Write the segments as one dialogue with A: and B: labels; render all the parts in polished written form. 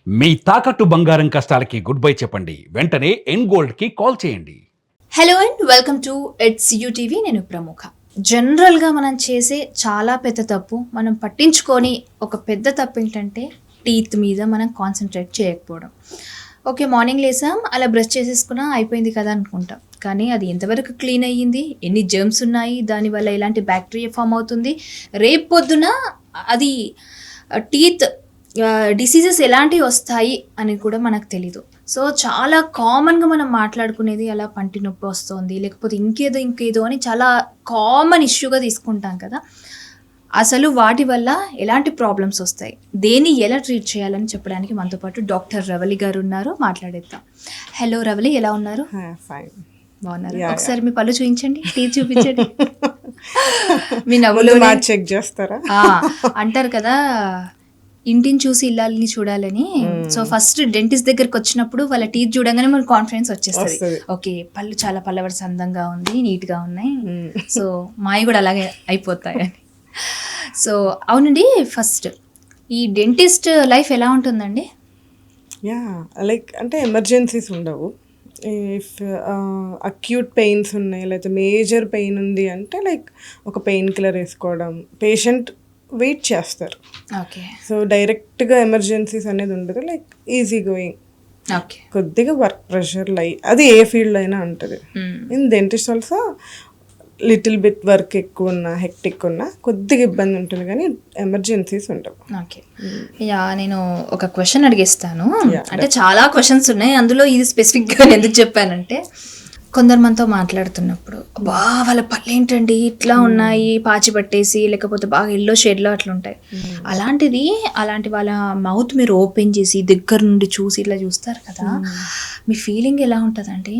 A: మీ తాకట్టు బంగారం కష్టాలకి good bye చెప్పండి. వెంటనే ఎన్ గోల్డ్ కి కాల్ చేయండి.
B: Hello and welcome to it's UTV. నేను ప్రముఖ. జనరల్గా మనం చేసే చాలా పెద్ద తప్పు, మనం పట్టించుకొని ఒక పెద్ద తప్పు ఏంటంటే టీత్ మీద మనం కాన్సన్ట్రేట్ చేయకపోవడం. ఓకే, మార్నింగ్ లేసాం, అలా బ్రష్ చేసేసుకున్నా అయిపోయింది కదా అనుకుంటాం. కానీ అది ఎంతవరకు క్లీన్ అయ్యింది, ఎన్ని జర్మ్స్ ఉన్నాయి, దానివల్ల ఎలాంటి బ్యాక్టీరియా ఫామ్ అవుతుంది, రేపు పొద్దున అది టీత్ డిసీజెస్ ఎలాంటివి వస్తాయి అని కూడా మనకు తెలీదు. సో చాలా కామన్గా మనం మాట్లాడుకునేది అలా పంటి నొప్పి వస్తుంది, లేకపోతే ఇంకేదో అని చాలా కామన్ ఇష్యూగా తీసుకుంటాం కదా. అసలు వాటి వల్ల ఎలాంటి ప్రాబ్లమ్స్ వస్తాయి, దేన్ని ఎలా ట్రీట్ చేయాలని చెప్పడానికి మనతో పాటు డాక్టర్ రవలి గారు ఉన్నారు. మాట్లాడేద్దాం. హలో రవలి, ఎలా ఉన్నారు?
C: ఫైన్,
B: బాగున్నారు. ఒకసారి మీ పళ్ళు చూపించండి, టీత్ చూపించండి. మీ నవ్వులు
C: చెక్ చేస్తారా?
B: అంటారు కదా, ఇంటిని చూసి ఇల్లాలని చూడాలని. సో ఫస్ట్ డెంటిస్ట్ దగ్గరకు వచ్చినప్పుడు వాళ్ళ టీత్ చూడగానే మనకు కాన్ఫిడెన్స్ వచ్చేస్తుంది. ఓకే, పళ్ళు చాలా పల్లవరిసి అందంగా ఉంది, నీట్గా ఉన్నాయి, సో మావి కూడా అలాగే అయిపోతాయని. సో అవునండి, ఫస్ట్ ఈ డెంటిస్ట్ లైఫ్ ఎలా ఉంటుందండి?
C: లైక్ అంటే ఎమర్జెన్సీస్ ఉండవు. ఇఫ్ అక్యూట్ పెయిన్స్ ఉన్నాయి, లేకపోతే మేజర్ పెయిన్ ఉంది అంటే లైక్ ఒక పెయిన్ కిల్లర్ వేసుకోవడం, పేషెంట్ వెయిట్ చేస్తారు.
B: ఓకే,
C: సో డైరెక్ట్గా ఎమర్జెన్సీస్ అనేది ఉండదు. లైక్ ఈజీ గోయింగ్,
B: ఓకే,
C: కొద్దిగా వర్క్ ప్రెషర్ అది ఏ ఫీల్డ్ అయినా ఉంటుంది. In dentist also little bit work ఎక్కువ ఉన్నా, హెక్టిక్ ఉన్నా కొద్దిగా ఇబ్బంది ఉంటుంది, కానీ ఎమర్జెన్సీస్ ఉండవు.
B: ఓకే, నేను ఒక క్వశ్చన్ అడిగిస్తాను. అంటే చాలా క్వశ్చన్స్ ఉన్నాయి, అందులో ఇది స్పెసిఫిక్గా ఎందుకు చెప్పానంటే, కొందరు మనతో మాట్లాడుతున్నప్పుడు వాళ్ళ పళ్ళు ఏంటండి ఇట్లా ఉన్నాయి, పాచి పట్టేసి, లేకపోతే బాగా ఎల్లో షేడ్లో అట్లా ఉంటాయి. అలాంటి వాళ్ళ మౌత్ మీరు ఓపెన్ చేసి దగ్గర నుండి చూసి ఇట్లా చూస్తారు కదా, మీ ఫీలింగ్ ఎలా ఉంటుందండి?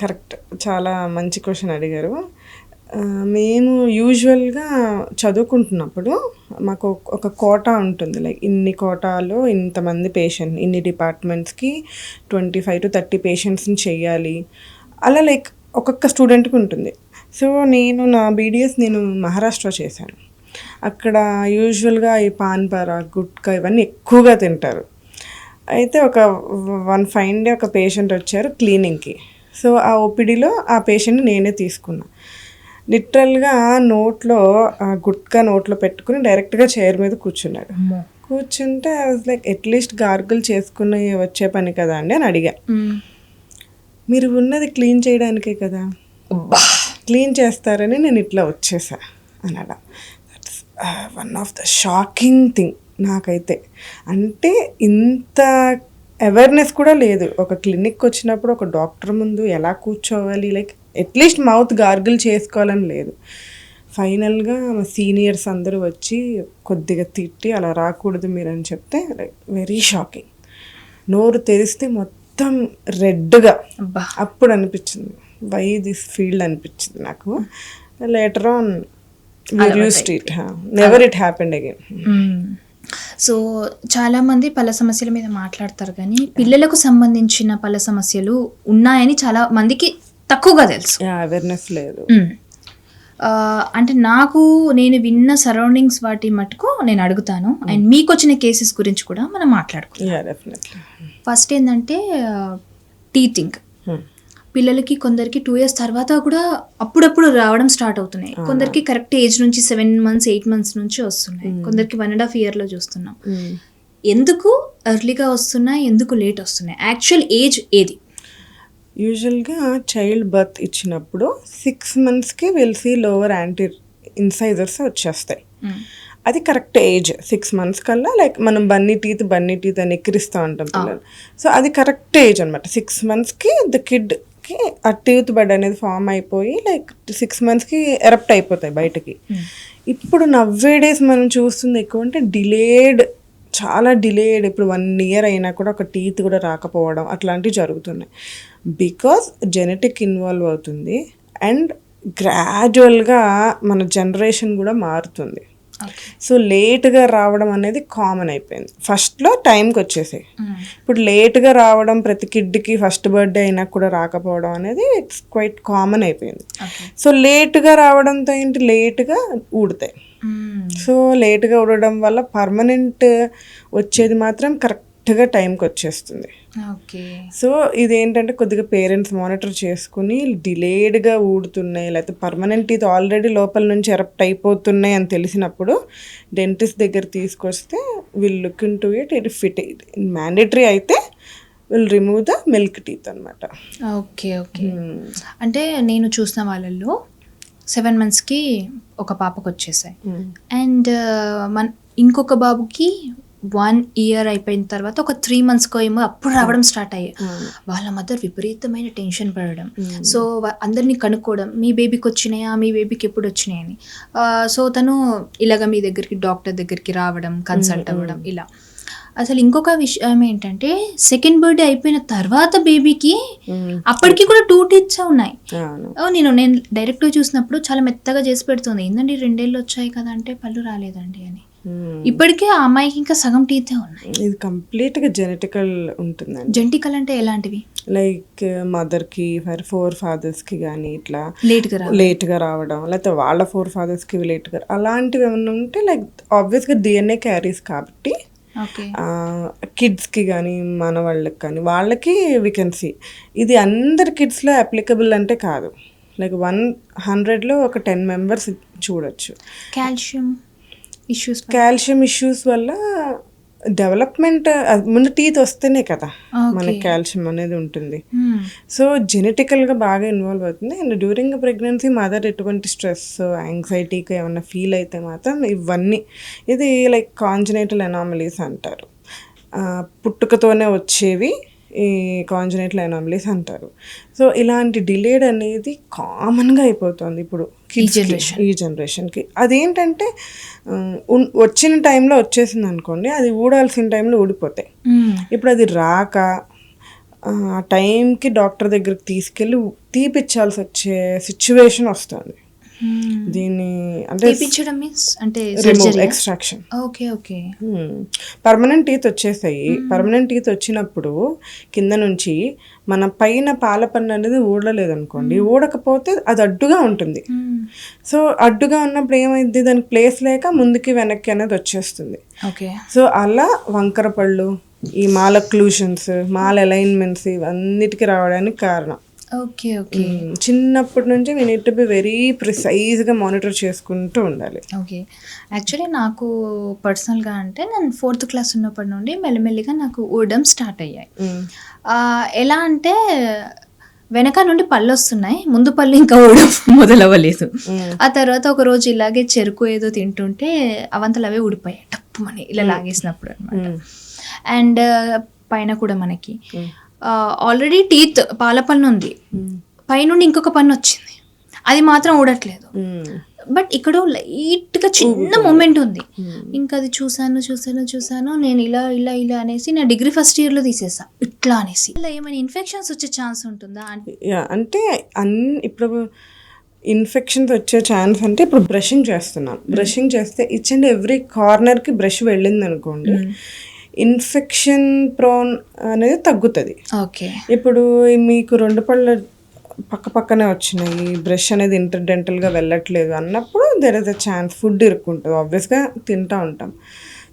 C: కరెక్ట్, చాలా మంచి క్వశ్చన్ అడిగారు. మేము యూజువల్గా చదువుకుంటున్నప్పుడు మాకు ఒక కోటా ఉంటుంది. లైక్ ఇన్ని కోటాలో ఇంతమంది పేషెంట్, ఇన్ని డిపార్ట్మెంట్స్కి 25 to 30 పేషెంట్స్ని చెయ్యాలి, అలా లైక్ ఒక్కొక్క స్టూడెంట్కి ఉంటుంది. సో నా బీడిఎస్ నేను మహారాష్ట్ర చేశాను. అక్కడ యూజువల్గా ఈ పాన్పరా, గుట్కా ఇవన్నీ ఎక్కువగా తింటారు. అయితే వన్ ఫైన్ డే ఒక పేషెంట్ వచ్చారు క్లీనింగ్కి. సో ఆ ఓపీడీలో ఆ పేషెంట్ని నేనే తీసుకున్నా. లిటరల్గా నోట్లో గుట్కా నోట్లో పెట్టుకుని డైరెక్ట్గా చైర్ మీద కూర్చున్నాడు. కూర్చుంటే I was like, at least gargle చేసుకుని వచ్చే పని కదా అండి అని అడిగా. మీరు ఉన్నది క్లీన్ చేయడానికే కదా, క్లీన్ చేస్తారని నేను ఇట్లా వచ్చేసా అనడా. That's one of the shocking thing నాకైతే. అంటే ఇంత అవేర్నెస్ కూడా లేదు. ఒక క్లినిక్ వచ్చినప్పుడు ఒక డాక్టర్ ముందు ఎలా కూర్చోవాలి, లైక్ అట్లీస్ట్ మౌత్ గార్గిల్ చేసుకోవాలని లేదు. ఫైనల్గా సీనియర్స్ అందరూ వచ్చి కొద్దిగా తిట్టి, అలా రాకూడదు మీరు అని చెప్తే లైక్ వెరీ షాకింగ్. నోరు తెరిస్తే మొత్తం రెడ్గా. అప్పుడు అనిపించింది వై దిస్ ఫీల్డ్ అనిపించింది నాకు. Later on used it, never it happened again.
B: So చాలామంది పళ్ళ సమస్యల మీద మాట్లాడతారు, కానీ పిల్లలకు సంబంధించిన పళ్ళ సమస్యలు ఉన్నాయని చాలా మందికి తక్కువగా తెలుసు,
C: అవేర్నెస్ లేదు.
B: అంటే నేను విన్న సరౌండింగ్స్ వాటి మటుకు నేను అడుగుతాను, అండ్ మీకు వచ్చిన కేసెస్ గురించి కూడా మనం మాట్లాడుకుంటాం. ఫస్ట్ ఏంటంటే టీతింగ్. పిల్లలకి కొందరికి 2 years తర్వాత కూడా అప్పుడప్పుడు రావడం స్టార్ట్ అవుతున్నాయి. కొందరికి కరెక్ట్ ఏజ్ నుంచి 7 months 8 months నుంచి వస్తున్నాయి, కొందరికి 1.5 yearలో చూస్తున్నాం. ఎందుకు ఎర్లీగా వస్తున్నాయి, ఎందుకు లేట్ వస్తున్నాయి, యాక్చువల్ ఏజ్ ఏది?
C: యూజువల్గా చైల్డ్ బర్త్ ఇచ్చినప్పుడు 6 monthsకి విల్ సీ లోవర్ యాంటీ ఇన్సైజర్స్ వచ్చేస్తాయి. అది కరెక్ట్ ఏజ్. 6 months కల్లా లైక్ మనం బన్నీ టీత్ అని ఎక్కిరిస్తూ ఉంటాం పిల్లలు. సో అది కరెక్ట్ ఏజ్ అనమాట. 6 monthsకి ద కిడ్కి ఆ టీత్ బెడ్ అనేది ఫామ్ అయిపోయి లైక్ 6 monthsకి ఎరప్ట్ అయిపోతాయి బయటకి. ఇప్పుడు నవ్వేడేస్ మనం చూస్తుంది ఎక్కువ అంటే చాలా డిలేడ్. ఇప్పుడు 1 year అయినా కూడా ఒక టీత్ కూడా రాకపోవడం అట్లాంటివి జరుగుతున్నాయి. బికాస్ జెనెటిక్ ఇన్వాల్వ్ అవుతుంది అండ్ గ్రాడ్యువల్గా మన జనరేషన్ కూడా మారుతుంది. సో లేట్గా రావడం అనేది కామన్ అయిపోయింది. ఫస్ట్లో టైంకి వచ్చేసాయి, ఇప్పుడు లేట్గా రావడం, ప్రతి కిడ్కి ఫస్ట్ బర్త్డే అయినా కూడా రాకపోవడం అనేది ఇట్స్ క్వైట్ కామన్ అయిపోయింది. సో లేట్గా రావడంతో ఏంటి, లేట్గా ఊడతాయి. సో లేట్గా ఊడడం వల్ల పర్మనెంట్ వచ్చేది మాత్రం కరెక్ట్ కరెక్ట్గా టైంకి వచ్చేస్తుంది.
B: ఓకే.
C: సో ఇదేంటంటే కొద్దిగా పేరెంట్స్ మానిటర్ చేసుకుని డిలేడ్గా ఊడుతున్నాయి లేకపోతే పర్మనెంట్ టీత్ ఆల్రెడీ లోపల నుంచి ఎరప్ట్ అయిపోతున్నాయి అని తెలిసినప్పుడు డెంటిస్ట్ దగ్గర తీసుకొస్తే will look into it fit mandatory అయితే will remove the milk teeth అనమాట.
B: ఓకే. ఓకే. అంటే నేను చూసిన వాళ్ళల్లో 7 monthsకి ఒక పాపకు వచ్చేసాయి అండ్ ఇంకొక బాబుకి 1 year అయిపోయిన తర్వాత ఒక 3 monthsకో ఏమో అప్పుడు రావడం స్టార్ట్ అయ్యాయి. వాళ్ళ మదర్ విపరీతమైన టెన్షన్ పడడం, సో అందరినీ కనుక్కోవడం మీ బేబీకి వచ్చినాయా, మీ బేబీకి ఎప్పుడు వచ్చినాయని. సో తను ఇలాగ మీ దగ్గరికి డాక్టర్ దగ్గరికి రావడం, కన్సల్ట్ అవ్వడం ఇలా. అసలు ఇంకొక విషయం ఏంటంటే సెకండ్ బర్త్డే అయిపోయిన తర్వాత బేబీకి అప్పటికి కూడా 2 teeth ఉన్నాయి. నేను డైరెక్ట్గా చూసినప్పుడు చాలా మెత్తగా చేసి పెడుతుంది. ఏంటండి 2 ఏళ్ళు వచ్చాయి కదా అంటే పళ్ళు రాలేదండి అని. ఇప్పటికే ఆ అమ్మాయికి ఇంకా సగం టీతే ఉన్నాయి.
C: ఇది కంప్లీట్గా జెనెటికల్ ఉంటుందండి.
B: జెనెటికల్ అంటే ఎలాంటివి?
C: లైక్ మదర్కి 4 fathersకి కానీ ఇట్లా లేట్గా రావడం, లేకపోతే వాళ్ళ 4 fathersకి లేట్గా అలాంటివి ఏమన్నా ఉంటే లైక్ ఆబ్వియస్గా DNA క్యారీస్ కాబట్టి కిడ్స్కి కానీ మన వాళ్ళకి కానీ వాళ్ళకి వీ కెన్ సీ. ఇది అందరి కిడ్స్లో అప్లికబుల్ అంటే కాదు. లైక్ 100లో ఒక 10 members చూడొచ్చు. కాల్షియం ఇష్యూస్ వల్ల డెవలప్మెంట్ ముందు టీత్ వస్తేనే కదా మనకి కాల్షియం అనేది ఉంటుంది. సో జెనెటికల్గా బాగా ఇన్వాల్వ్ అవుతుంది. అండ్ డ్యూరింగ్ ప్రెగ్నెన్సీ మదర్ ఎటువంటి స్ట్రెస్ యాంగ్జైటీకి ఏమన్నా ఫీల్ అయితే మాత్రం ఇవన్నీ ఇది లైక్ కాంజనైటల్ అనామలీస్ అంటారు. పుట్టుకతోనే వచ్చేవి ఈ కాంజనైటల్ అనామలీస్ అంటారు. సో ఇలాంటి డిలేడ్ అనేది కామన్గా అయిపోతుంది ఇప్పుడు ఈ జనరేషన్కి. అదేంటంటే వచ్చిన టైంలో వచ్చేసింది అనుకోండి, అది ఊడాల్సిన టైంలో ఊడిపోతాయి. ఇప్పుడు అది రాక ఆ టైంకి డాక్టర్ దగ్గరికి తీసుకెళ్ళి తీపిచ్చాల్సి వచ్చే సిచ్యువేషన్ వస్తుంది. దీన్ని అంటే ఎక్స్ట్రాక్షన్. పర్మనెంట్ టీత్ వచ్చేసాయి. పర్మనెంట్ టీత్ వచ్చినప్పుడు కింద నుంచి మన పైన పాలపన్ను అనేది ఊడలేదు అనుకోండి, ఊడకపోతే అది అడ్డుగా ఉంటుంది. సో అడ్డుగా ఉన్నప్పుడు ఏమైంది, దానికి ప్లేస్ లేక ముందుకి వెనక్కి అనేది వచ్చేస్తుంది. సో అలా వంకర పళ్ళు, ఈ మాల్ అక్లూషన్స్, మాల్ అలైన్మెంట్స్ ఇవన్నిటికీ రావడానికి కారణం.
B: ఓకే. ఓకే.
C: చిన్నప్పటి నుంచి we need to be very ప్రిసైజ్గా మానిటర్ చేసుకుంటూ ఉండాలి.
B: ఓకే. యాక్చువల్లీ నాకు పర్సనల్గా అంటే నేను 4th class ఉన్నప్పటి నుండి మెల్లిమెల్లిగా నాకు ఊడడం స్టార్ట్ అయ్యాయి. ఎలా అంటే వెనక నుండి పళ్ళు వస్తున్నాయి, ముందు పళ్ళు ఇంకా ఊడడం మొదలవ్వలేదు. ఆ తర్వాత ఒక రోజు ఇలాగే చెరుకు ఏదో తింటుంటే అవంతలు అవే ఊడిపోయాయి టప్పుమని ఇలా లాగేసినప్పుడు అనమాట. అండ్ పైన కూడా మనకి ఆల్రెడీ టీత్ పాలపన్ను ఉంది, పైనుండి ఇంకొక పన్ను వచ్చింది, అది మాత్రం ఊడట్లేదు. బట్ ఇక్కడ లైట్గా చిన్న మూమెంట్ ఉంది. ఇంకా అది చూసాను నేను ఇలా అనేసి నా డిగ్రీ ఫస్ట్ ఇయర్లో తీసేసా ఇట్లా అనేసి. ఇలా ఏమైనా ఇన్ఫెక్షన్స్ వచ్చే ఛాన్స్ ఉంటుందా
C: అంటే ఇప్పుడు ఇన్ఫెక్షన్స్ వచ్చే ఛాన్స్ అంటే ఇప్పుడు బ్రషింగ్ చేస్తున్నాం. బ్రషింగ్ చేస్తే ఈచ్ అండ్ ఎవ్రీ కార్నర్కి బ్రష్ వెళ్ళింది అనుకోండి, ఇన్ఫెక్షన్ ప్రోన్ అనేది తగ్గుతుంది.
B: ఓకే. ఇప్పుడు
C: మీకు 2 పళ్ళు పక్కనే వచ్చినాయి, బ్రష్ అనేది ఇంటర్డెంటల్గా వెళ్ళట్లేదు అన్నప్పుడు there is a chance food ఇరుక్కుంటుంది. ఆబ్వియస్గా తింటూ ఉంటాం.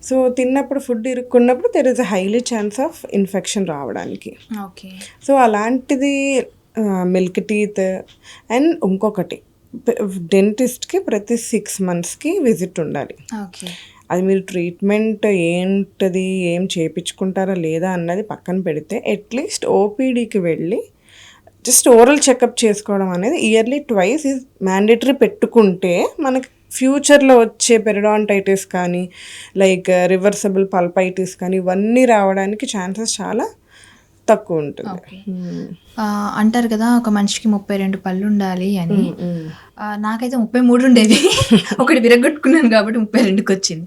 C: సో తిన్నప్పుడు ఫుడ్ ఇరుక్కున్నప్పుడు there is a highly chance of infection రావడానికి.
B: ఓకే.
C: సో అలాంటిది మిల్క్ టీత్. అండ్ ఇంకొకటి, డెంటిస్ట్కి ప్రతి 6 monthsకి విజిట్ ఉండాలి.
B: ఓకే.
C: అది మీరు ట్రీట్మెంట్ ఏంటది ఏం చేయించుకుంటారా లేదా అన్నది పక్కన పెడితే అట్లీస్ట్ ఓపీడీకి వెళ్ళి జస్ట్ ఓరల్ చెకప్ చేసుకోవడం అనేది ఇయర్లీ 2 is మ్యాండేటరీ పెట్టుకుంటే మనకి ఫ్యూచర్లో వచ్చే పెరిడాంటైటిస్ కానీ లైక్ రివర్సబుల్ పల్పైటిస్ కానీ ఇవన్నీ రావడానికి ఛాన్సెస్ చాలా తక్కువ ఉంటుంది.
B: అంటారు కదా ఒక మనిషికి 32 పళ్ళు ఉండాలి అని. నాకైతే 33 ఉండేవి. ఒకటి విరగొట్టుకున్నాను కాబట్టి 32కి వచ్చింది.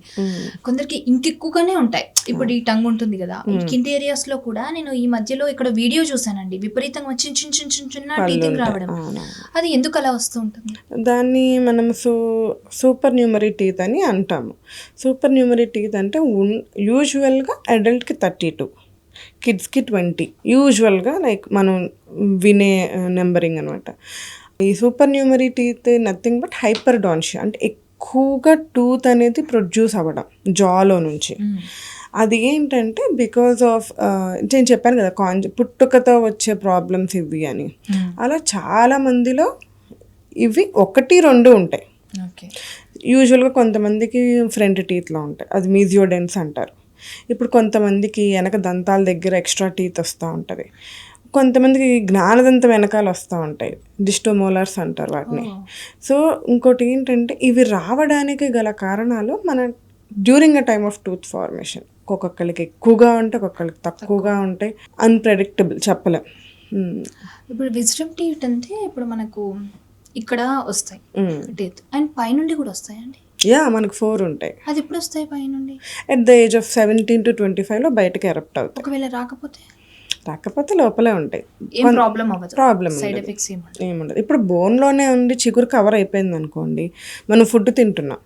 B: కొందరికి ఇంకెక్కువగానే ఉంటాయి. ఇప్పుడు ఈ టంగ్ ఉంటుంది కదా, కింది ఏరియాస్లో కూడా నేను ఈ మధ్యలో ఇక్కడ వీడియో చూసానండి, విపరీతంగా చిన్న టీతింగ్ రావడం. అది ఎందుకు అలా వస్తూ ఉంటుంది?
C: దాన్ని మనం సూపర్ న్యూమరీ టీత్ అని అంటాము. సూపర్ న్యూమరీ టీత్ అంటే యూజువల్గా అడల్ట్కి 32, కిడ్స్కి 20 యూజువల్గా లైక్ మనం వినే నెంబరింగ్ అనమాట. ఈ supernumerary teeth nothing but hyperdontia, అంటే ఎక్కువగా టూత్ అనేది ప్రొడ్యూస్ అవ్వడం జాలో నుంచి. అది ఏంటంటే బికాజ్ ఆఫ్ నేను చెప్పాను కదా పుట్టుకతో వచ్చే ప్రాబ్లమ్స్ ఇవి అని. అలా చాలా మందిలో ఇవి 1-2 ఉంటాయి.
B: ఓకే.
C: యూజువల్గా కొంతమందికి ఫ్రంట్ టీత్లో ఉంటాయి, అది మీజియోడెన్స్ అంటారు. ఇప్పుడు కొంతమందికి వెనక దంతాల దగ్గర ఎక్స్ట్రా టీత్ వస్తూ ఉంటుంది. కొంతమందికి జ్ఞానదంతం వెనకాల వస్తూ ఉంటాయి, డిస్టోమోలార్స్ అంటారు వాటిని. సో ఇంకోటి ఏంటంటే ఇవి రావడానికి గల కారణాలు మన during a time of tooth formation ఒక్కొక్కరికి ఎక్కువగా ఉంటాయి, ఒక్కొక్కరికి తక్కువగా ఉంటాయి, అన్ప్రెడిక్టబుల్, చెప్పలేం.
B: ఇప్పుడు విజ్డమ్ టీత్ అంటే ఇప్పుడు మనకు ఇక్కడ వస్తాయి టీత్ అండ్ పైనుండి కూడా వస్తాయండి.
C: మనకు 4 ఉంటాయి.
B: అది ఎప్పుడు వస్తాయి పైనుండి?
C: At the age of 17 to 25లో బయటకు ఎరప్ట్ అవుతాయి.
B: ఒకవేళ రాకపోతే
C: లోపలే ఉంటాయి, ప్రాబ్లం
B: సైడ్ ఎఫెక్ట్స్
C: ఏముండదు. ఇప్పుడు బోన్లోనే ఉండి చిగురు కవర్ అయిపోయింది అనుకోండి, మనం ఫుడ్ తింటున్నాం,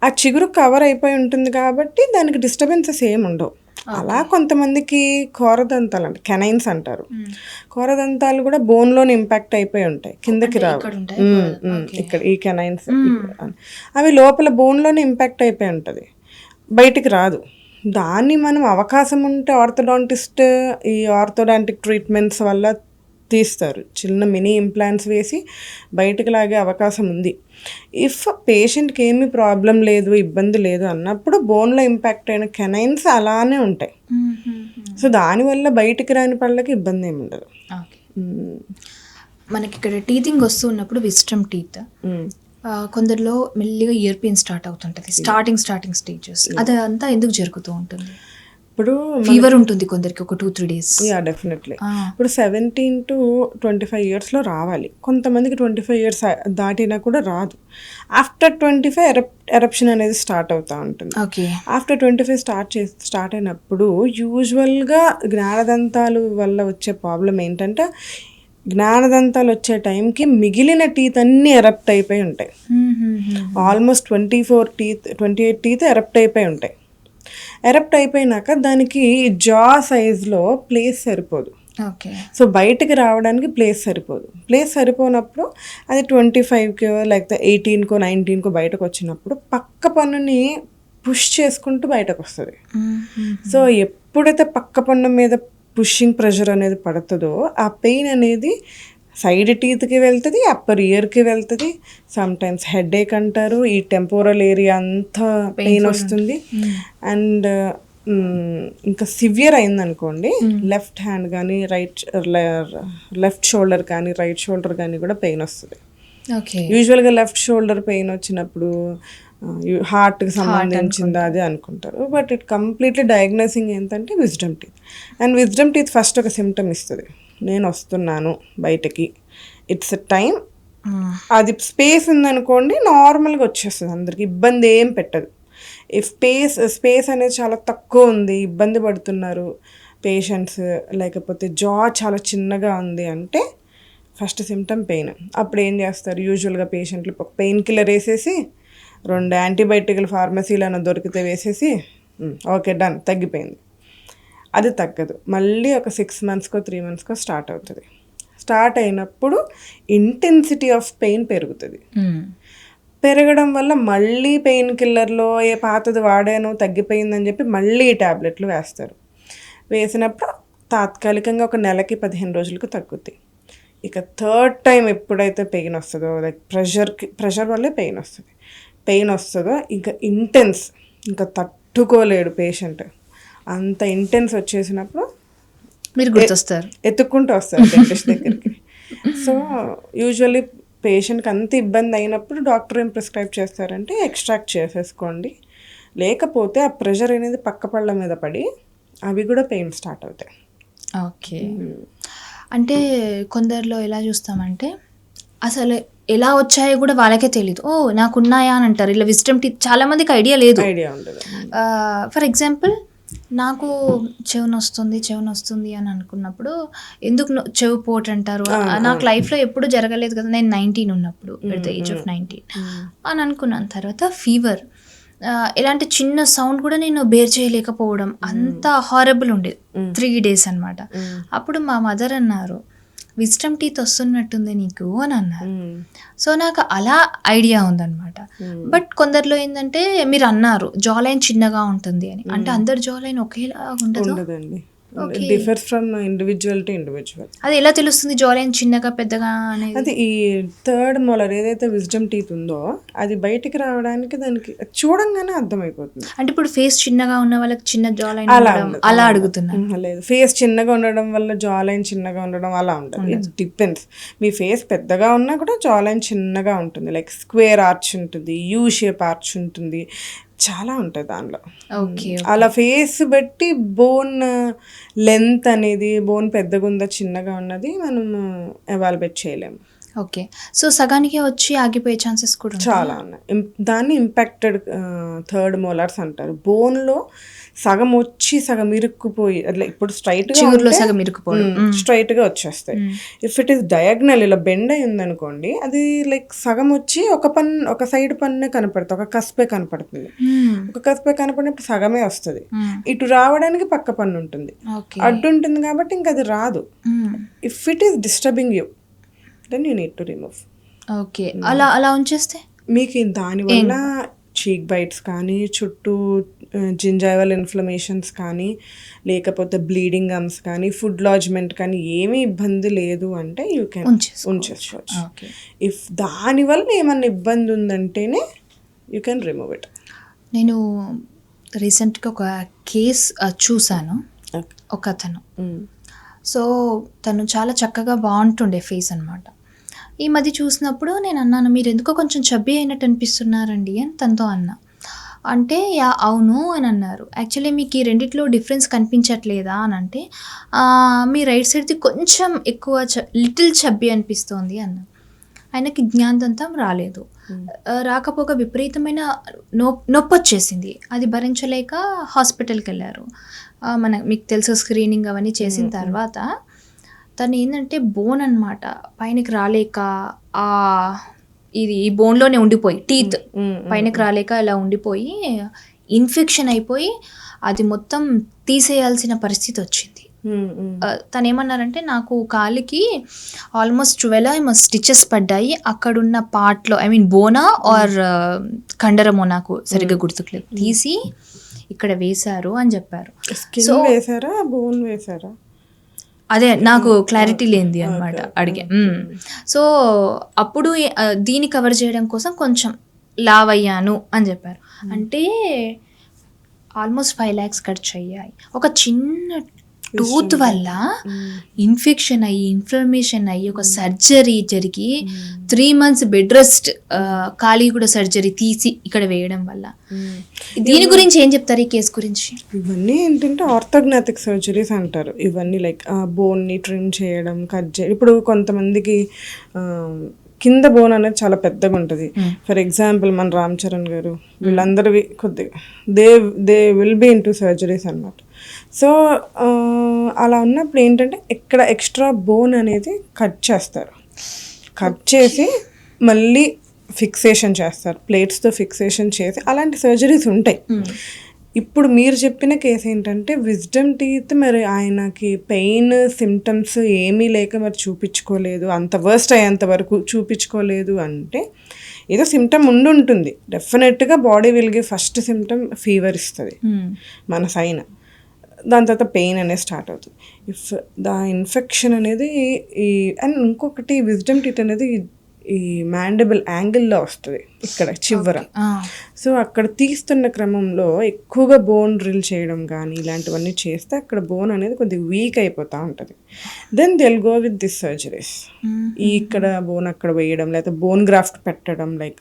C: ఆ చిగురు కవర్ అయిపోయి ఉంటుంది కాబట్టి దానికి డిస్టర్బెన్సెస్ ఏమి ఉండవు. అలా కొంతమందికి కోరదంతాలు అంటే కెనైన్స్ అంటారు, కోరదంతాలు కూడా బోన్లోనే ఇంపాక్ట్ అయిపోయి ఉంటాయి, కిందకి రావు. ఇక్కడ ఈ కెనైన్స్ అవి లోపల బోన్లోనే ఇంపాక్ట్ అయిపోయి ఉంటుంది, బయటికి రాదు. దాన్ని మనం అవకాశం ఉంటే ఆర్థోడాంటిస్ట్ ఈ ఆర్థోడాంటిక్ ట్రీట్మెంట్స్ వల్ల తీస్తారు, చిన్న మినీ ఇంప్లాంట్స్ వేసి బయటకు లాగే అవకాశం ఉంది. ఇఫ్ పేషెంట్కి ఏమీ ప్రాబ్లం లేదు, ఇబ్బంది లేదు అన్నప్పుడు బోన్లో ఇంపాక్ట్ అయిన కెనైన్స్ అలానే ఉంటాయి. సో దానివల్ల బయటికి రాని పళ్ళకి ఇబ్బంది ఏమి ఉండదు.
B: మనకి ఇక్కడ టీతింగ్ వస్తూ ఉన్నప్పుడు విజ్డమ్ టీత్ కొందరిలో మెల్లిగా ఇయర్ పెయిన్ స్టార్ట్ అవుతుంటుంది, స్టార్టింగ్ స్టేజెస్. అదంతా ఎందుకు జరుగుతూ ఉంటుంది?
C: ఇప్పుడు
B: ఫీవర్ ఉంటుంది కొందరికి ఒక 2-3 days.
C: డెఫినెట్లీ. ఇప్పుడు 17 to 25 yearsలో రావాలి, కొంతమందికి 25 years దాటినా కూడా రాదు. ఆఫ్టర్ 25 ఎరప్షన్ అనేది స్టార్ట్ అవుతూ ఉంటుంది. ఆఫ్టర్ 25 స్టార్ట్ అయినప్పుడు యూజువల్గా జ్ఞానదంతాలు వల్ల వచ్చే ప్రాబ్లం ఏంటంటే జ్ఞానదంతాలు వచ్చే టైంకి మిగిలిన టీత్ అన్నీ ఎరప్ట్ అయిపోయి ఉంటాయి. ఆల్మోస్ట్ 28 టీత్ ఎరప్ట్ అయిపోయి ఉంటాయి. ఎరప్ట్ అయిపోయినాక దానికి జా సైజ్లో ప్లేస్ సరిపోదు. సో బయటకు రావడానికి ప్లేస్ సరిపోనప్పుడు అది 25కో లేకపోతే 18కో 19కో బయటకు వచ్చినప్పుడు పక్క పన్నుని పుష్ చేసుకుంటూ బయటకు వస్తుంది. సో ఎప్పుడైతే పక్క పన్ను మీద పుషింగ్ ప్రెషర్ అనేది పడుతుందో ఆ పెయిన్ అనేది సైడ్ టీత్కి వెళ్తుంది, అప్పర్ ఇయర్కి వెళ్తుంది, సమ్టైమ్స్ హెడేక్ అంటారు, ఈ టెంపోరల్ ఏరియా అంతా పెయిన్ వస్తుంది. అండ్ ఇంకా సివియర్ అయిందనుకోండి, లెఫ్ట్ హ్యాండ్ కానీ లెఫ్ట్ షోల్డర్ కానీ రైట్ షోల్డర్ కానీ కూడా పెయిన్ వస్తుంది. యూజువల్గా లెఫ్ట్ షోల్డర్ పెయిన్ వచ్చినప్పుడు హార్ట్కి సంబంధించింది అది అనుకుంటారు, బట్ ఇట్ కంప్లీట్లీ డయాగ్నోసింగ్ ఏంటంటే wisdom teeth. And wisdom teeth first ఒక సిమ్టమ్ ఇస్తుంది, నేను వస్తున్నాను బయటకి, ఇట్స్ ఎ టైం. అది స్పేస్ ఉందనుకోండి నార్మల్గా వచ్చేస్తుంది, అందరికి ఇబ్బంది ఏం పెట్టదు. ఇఫ్ స్పేస్ అనేది చాలా తక్కువ ఉంది, ఇబ్బంది పడుతున్నారు పేషెంట్స్, లేకపోతే జా చాలా చిన్నగా ఉంది అంటే ఫస్ట్ సిమ్టమ్ పెయిన్. అప్పుడు ఏం చేస్తారు యూజువల్గా పేషెంట్లు, ఒక పెయిన్ కిల్లర్ వేసేసి 2 యాంటీబయాటిక్లు ఫార్మసీలో దొరికితే వేసేసి ఓకే డన్ తగ్గిపోయింది. అది తగ్గదు, మళ్ళీ ఒక 6 monthsకో 3 monthsకో స్టార్ట్ అవుతుంది. స్టార్ట్ అయినప్పుడు ఇంటెన్సిటీ ఆఫ్ పెయిన్ పెరుగుతుంది. పెరగడం వల్ల మళ్ళీ పెయిన్ కిల్లర్లో ఏ పాతది వాడాను తగ్గిపోయిందని చెప్పి మళ్ళీ ట్యాబ్లెట్లు వేస్తారు. వేసినప్పుడు తాత్కాలికంగా ఒక నెలకి 15 రోజులకు తగ్గుద్ది. ఇక థర్డ్ టైం ఎప్పుడైతే పెయిన్ వస్తుందో, లైక్ ప్రెషర్ వల్లే పెయిన్ వస్తుందో ఇంకా ఇంటెన్స్, ఇంకా తట్టుకోలేడు పేషెంట్, అంత ఇంటెన్స్ వచ్చేసినప్పుడు
B: మీరు గుర్తొస్తారు,
C: ఎత్తుక్కుంటూ వస్తారు డెంటిస్ట్ దగ్గరికి. సో యూజువల్లీ పేషెంట్కి అంత ఇబ్బంది అయినప్పుడు డాక్టర్ ఏం ప్రిస్క్రైబ్ చేస్తారంటే ఎక్స్ట్రాక్ట్ చేసేసుకోండి, లేకపోతే ఆ ప్రెషర్ అనేది పక్క పళ్ళ మీద పడి అవి కూడా పెయిన్ స్టార్ట్ అవుతాయి.
B: ఓకే. అంటే కొందరిలో ఎలా చూస్తామంటే అసలు ఎలా వచ్చాయో కూడా వాళ్ళకే తెలియదు, ఓ నాకున్నాయా అని అంటారు. ఇలా విజ్డమ్ టీత్ చాలా మందికి ఐడియా ఉండదు. ఫర్ ఎగ్జాంపుల్ నాకు చెవు నొస్తుంది అని అనుకున్నప్పుడు ఎందుకు చెవు పోటు అంటారు, నాకు లైఫ్లో ఎప్పుడు జరగలేదు కదా, నేను 19 ఉన్నప్పుడు ఎట్ ద ఏజ్ ఆఫ్ 19 అని అనుకున్నాను. తర్వాత ఫీవర్, ఇలాంటి చిన్న సౌండ్ కూడా నేను బేర్ చేయలేకపోవడం, అంత హారబుల్ ఉండేది 3 days అనమాట. అప్పుడు మా మదర్ అన్నారు, విజ్డమ్ టీత్ వస్తున్నట్టుంది నీకు అని అన్నారు. సో నాకు అలా ఐడియా ఉందన్నమాట. బట్ కొందరిలో ఏంటంటే మీరు అన్నారు జా లైన్ చిన్నగా ఉంటుంది అని, అంటే అందరు జా లైన్ ఒకేలా ఉండదు.
C: ఉండదండి, differs from individual to individual.
B: అది ఎలా తెలుస్తుంది జా లైన్ చిన్నగా పెద్దగా అనేది?
C: అది ఈ థర్డ్ మోలర్ ఏదైతే విజ్డమ్ టీత్ ఉందో అది బయటికి రావడానికి దానికి చూడంగానే అర్థమైపోతుంది.
B: అంటే ఇప్పుడు ఫేస్ చిన్నగా ఉన్న వాళ్ళకి చిన్న జా లైన్ అలా అడుగుతున్నాను.
C: లేదు, ఫేస్ చిన్నగా ఉండడం వల్ల జా లైన్ చిన్నగా ఉండడం అలా ఉంటుంది. It depends. మీ ఫేస్ పెద్దగా ఉన్నా కూడా జా లైన్ చిన్నగా ఉంటుంది. లైక్ స్క్వేర్ ఆర్చ్ ఉంటుంది, యూ షేప్ ఆర్చ్ ఉంటుంది, చాలా ఉంటుంది దానిలో. అలా ఫేస్ బట్టి బోన్ లెంత్ అనేది, బోన్ పెద్దగా ఉందా చిన్నగా ఉన్నది మనం ఎవాల్యుయేట్ చేయలేము.
B: ఓకే, సో సగానికే వచ్చి ఆగిపోయే ఛాన్సెస్ కూడా
C: చాలా ఉన్నాయి. దాన్ని ఇంపాక్టెడ్ థర్డ్ మోలార్స్ అంటారు. బోన్లో సగం వచ్చి సగం ఇరుక్కుపోయి అట్లా ఇప్పుడు స్ట్రైట్ గా వచ్చేస్తాయి. ఇఫ్ ఇట్ ఈస్ డయాగ్నల్ ఇలా బెండ్ అయి ఉందనుకోండి, అది లైక్ సగం వచ్చి ఒక సైడ్ పన్నే కనపడుతుంది, ఒక కస్పే కనపడుతుంది. ఒక కస్పే కనపడినప్పుడు సగమే వస్తుంది. ఇటు రావడానికి పక్క పన్ను ఉంటుంది, అడ్డు ఉంటుంది కాబట్టి ఇంకా అది రాదు. If it is disturbing you then you need to remove.
B: Okay, అలా ఉంచేస్తే
C: మీకు దానివల్ల చీక్ బైట్స్ కానీ, చుట్టూ జింజైవల్ ఇన్ఫ్లమేషన్స్ కానీ, లేకపోతే బ్లీడింగ్ గమ్స్ కానీ, ఫుడ్ లాడ్జ్మెంట్ కానీ ఏమీ ఇబ్బంది లేదు అంటే యూ కెన్ ఉంచేసుకోవచ్చు. ఇఫ్ దానివల్ల ఏమన్నా ఇబ్బంది ఉందంటేనే యూ కెన్ రిమూవ్ ఇట్.
B: నేను రీసెంట్గా ఒక కేస్ చూశాను. ఒక అతను, సో తను చాలా చక్కగా బాగుంటుండే ఫేస్ అనమాట. ఈ మధ్య చూసినప్పుడు నేను అన్నాను, మీరు ఎందుకో కొంచెం చబ్బీ అయినట్టు అనిపిస్తున్నారండి అని తనతో అన్నా. అంటే అవును అని అన్నారు. యాక్చువల్లీ మీకు ఈ రెండిట్లో డిఫరెన్స్ కనిపించట్లేదా అని అంటే, మీ రైట్ సైడ్ది కొంచెం ఎక్కువ లిటిల్ చబ్బీ అనిపిస్తోంది అన్న. ఆయనకి జ్ఞానదంతం రాలేదు. రాకపోక విపరీతమైన నొప్పి వచ్చేసింది. అది భరించలేక హాస్పిటల్కి వెళ్ళారు. మీకు తెలుసు స్క్రీనింగ్ అవన్నీ చేసిన తర్వాత తను ఏంటంటే బోన్ అనమాట పైనకి రాలేక ఈ బోన్లోనే ఉండిపోయి టీత్ పైనకి రాలేక ఇలా ఉండిపోయి ఇన్ఫెక్షన్ అయిపోయి అది మొత్తం తీసేయాల్సిన పరిస్థితి వచ్చింది. తను ఏమన్నారంటే, నాకు కాలికి ఆల్మోస్ట్ 12 స్టిచెస్ పడ్డాయి అక్కడున్న పార్ట్లో, ఐ మీన్ బోనా ఆర్ కండరమో నాకు సరిగ్గా గుర్తుకులేదు, తీసి ఇక్కడ వేశారు అని చెప్పారు.
C: సో వేసారా, బోన్ వేసారా?
B: అదే నాకు క్లారిటీ లేనిది అనమాట, అడిగా. సో అప్పుడు దీన్ని కవర్ చేయడం కోసం కొంచెం లావ్ అయ్యాను అని చెప్పారు. అంటే ఆల్మోస్ట్ 5 lakhs ఖర్చు అయ్యాయి. ఒక చిన్న టూత్ వల్ల ఇన్ఫెక్షన్ అయ్యి, ఇన్ఫ్లమేషన్ అయ్యి, ఒక సర్జరీ జరిగి 3 months బెడ్ రెస్ట్, ఖాళీ కూడా సర్జరీ తీసి ఇక్కడ వేయడం వల్ల. దీని గురించి ఏం చెప్తారు ఈ కేసు గురించి?
C: ఇవన్నీ ఏంటంటే ఆర్థోగ్నాటిక్ సర్జరీస్ అంటారు. ఇవన్నీ లైక్ బోన్ని ట్రిమ్ చేయడం, కట్ చేయడం. ఇప్పుడు కొంతమందికి కింద బోన్ అనేది చాలా పెద్దగా ఉంటుంది. ఫర్ ఎగ్జాంపుల్ మన రామ్ చరణ్ గారు వీళ్ళందరివి కొద్దిగా they will be into surgeries అన్నమాట. సో అలా ఉన్నప్పుడు ఏంటంటే ఇక్కడ ఎక్స్ట్రా బోన్ అనేది కట్ చేస్తారు. కట్ చేసి మళ్ళీ ఫిక్సేషన్ చేస్తారు, ప్లేట్స్తో ఫిక్సేషన్ చేసి అలాంటి సర్జరీస్ ఉంటాయి. ఇప్పుడు మీరు చెప్పిన కేసు ఏంటంటే విజ్డమ్ టీత్, మరి ఆయనకి పెయిన్ సిమ్టమ్స్ ఏమీ లేక మరి చూపించుకోలేదు, అంత వర్స్ట్ అయ్యేంత వరకు చూపించుకోలేదు అంటే ఏదో సిమ్టమ్ ఉంటుంది. డెఫినెట్గా బాడీ విల్గి ఫస్ట్ సిమ్టమ్ ఫీవర్ ఇస్తుంది మన సైన్, దాని తర్వాత పెయిన్ అనేది స్టార్ట్ అవుతుంది. ఇఫ్ ద ఇన్ఫెక్షన్ అనేది అండ్ ఇంకొకటి విజ్డమ్ టీత్ అనేది ఈ మ్యాండిబుల్ యాంగిల్లో వస్తుంది ఇక్కడ చివర. సో అక్కడ తీస్తున్న క్రమంలో ఎక్కువగా బోన్ డ్రిల్ చేయడం కానీ ఇలాంటివన్నీ చేస్తే అక్కడ బోన్ అనేది కొద్దిగా వీక్ అయిపోతూ ఉంటుంది. Then they'll go with this surgeries. ఇక్కడ బోన్ అక్కడ వేయడం, లేకపోతే బోన్ గ్రాఫ్ట్ పెట్టడం, లైక్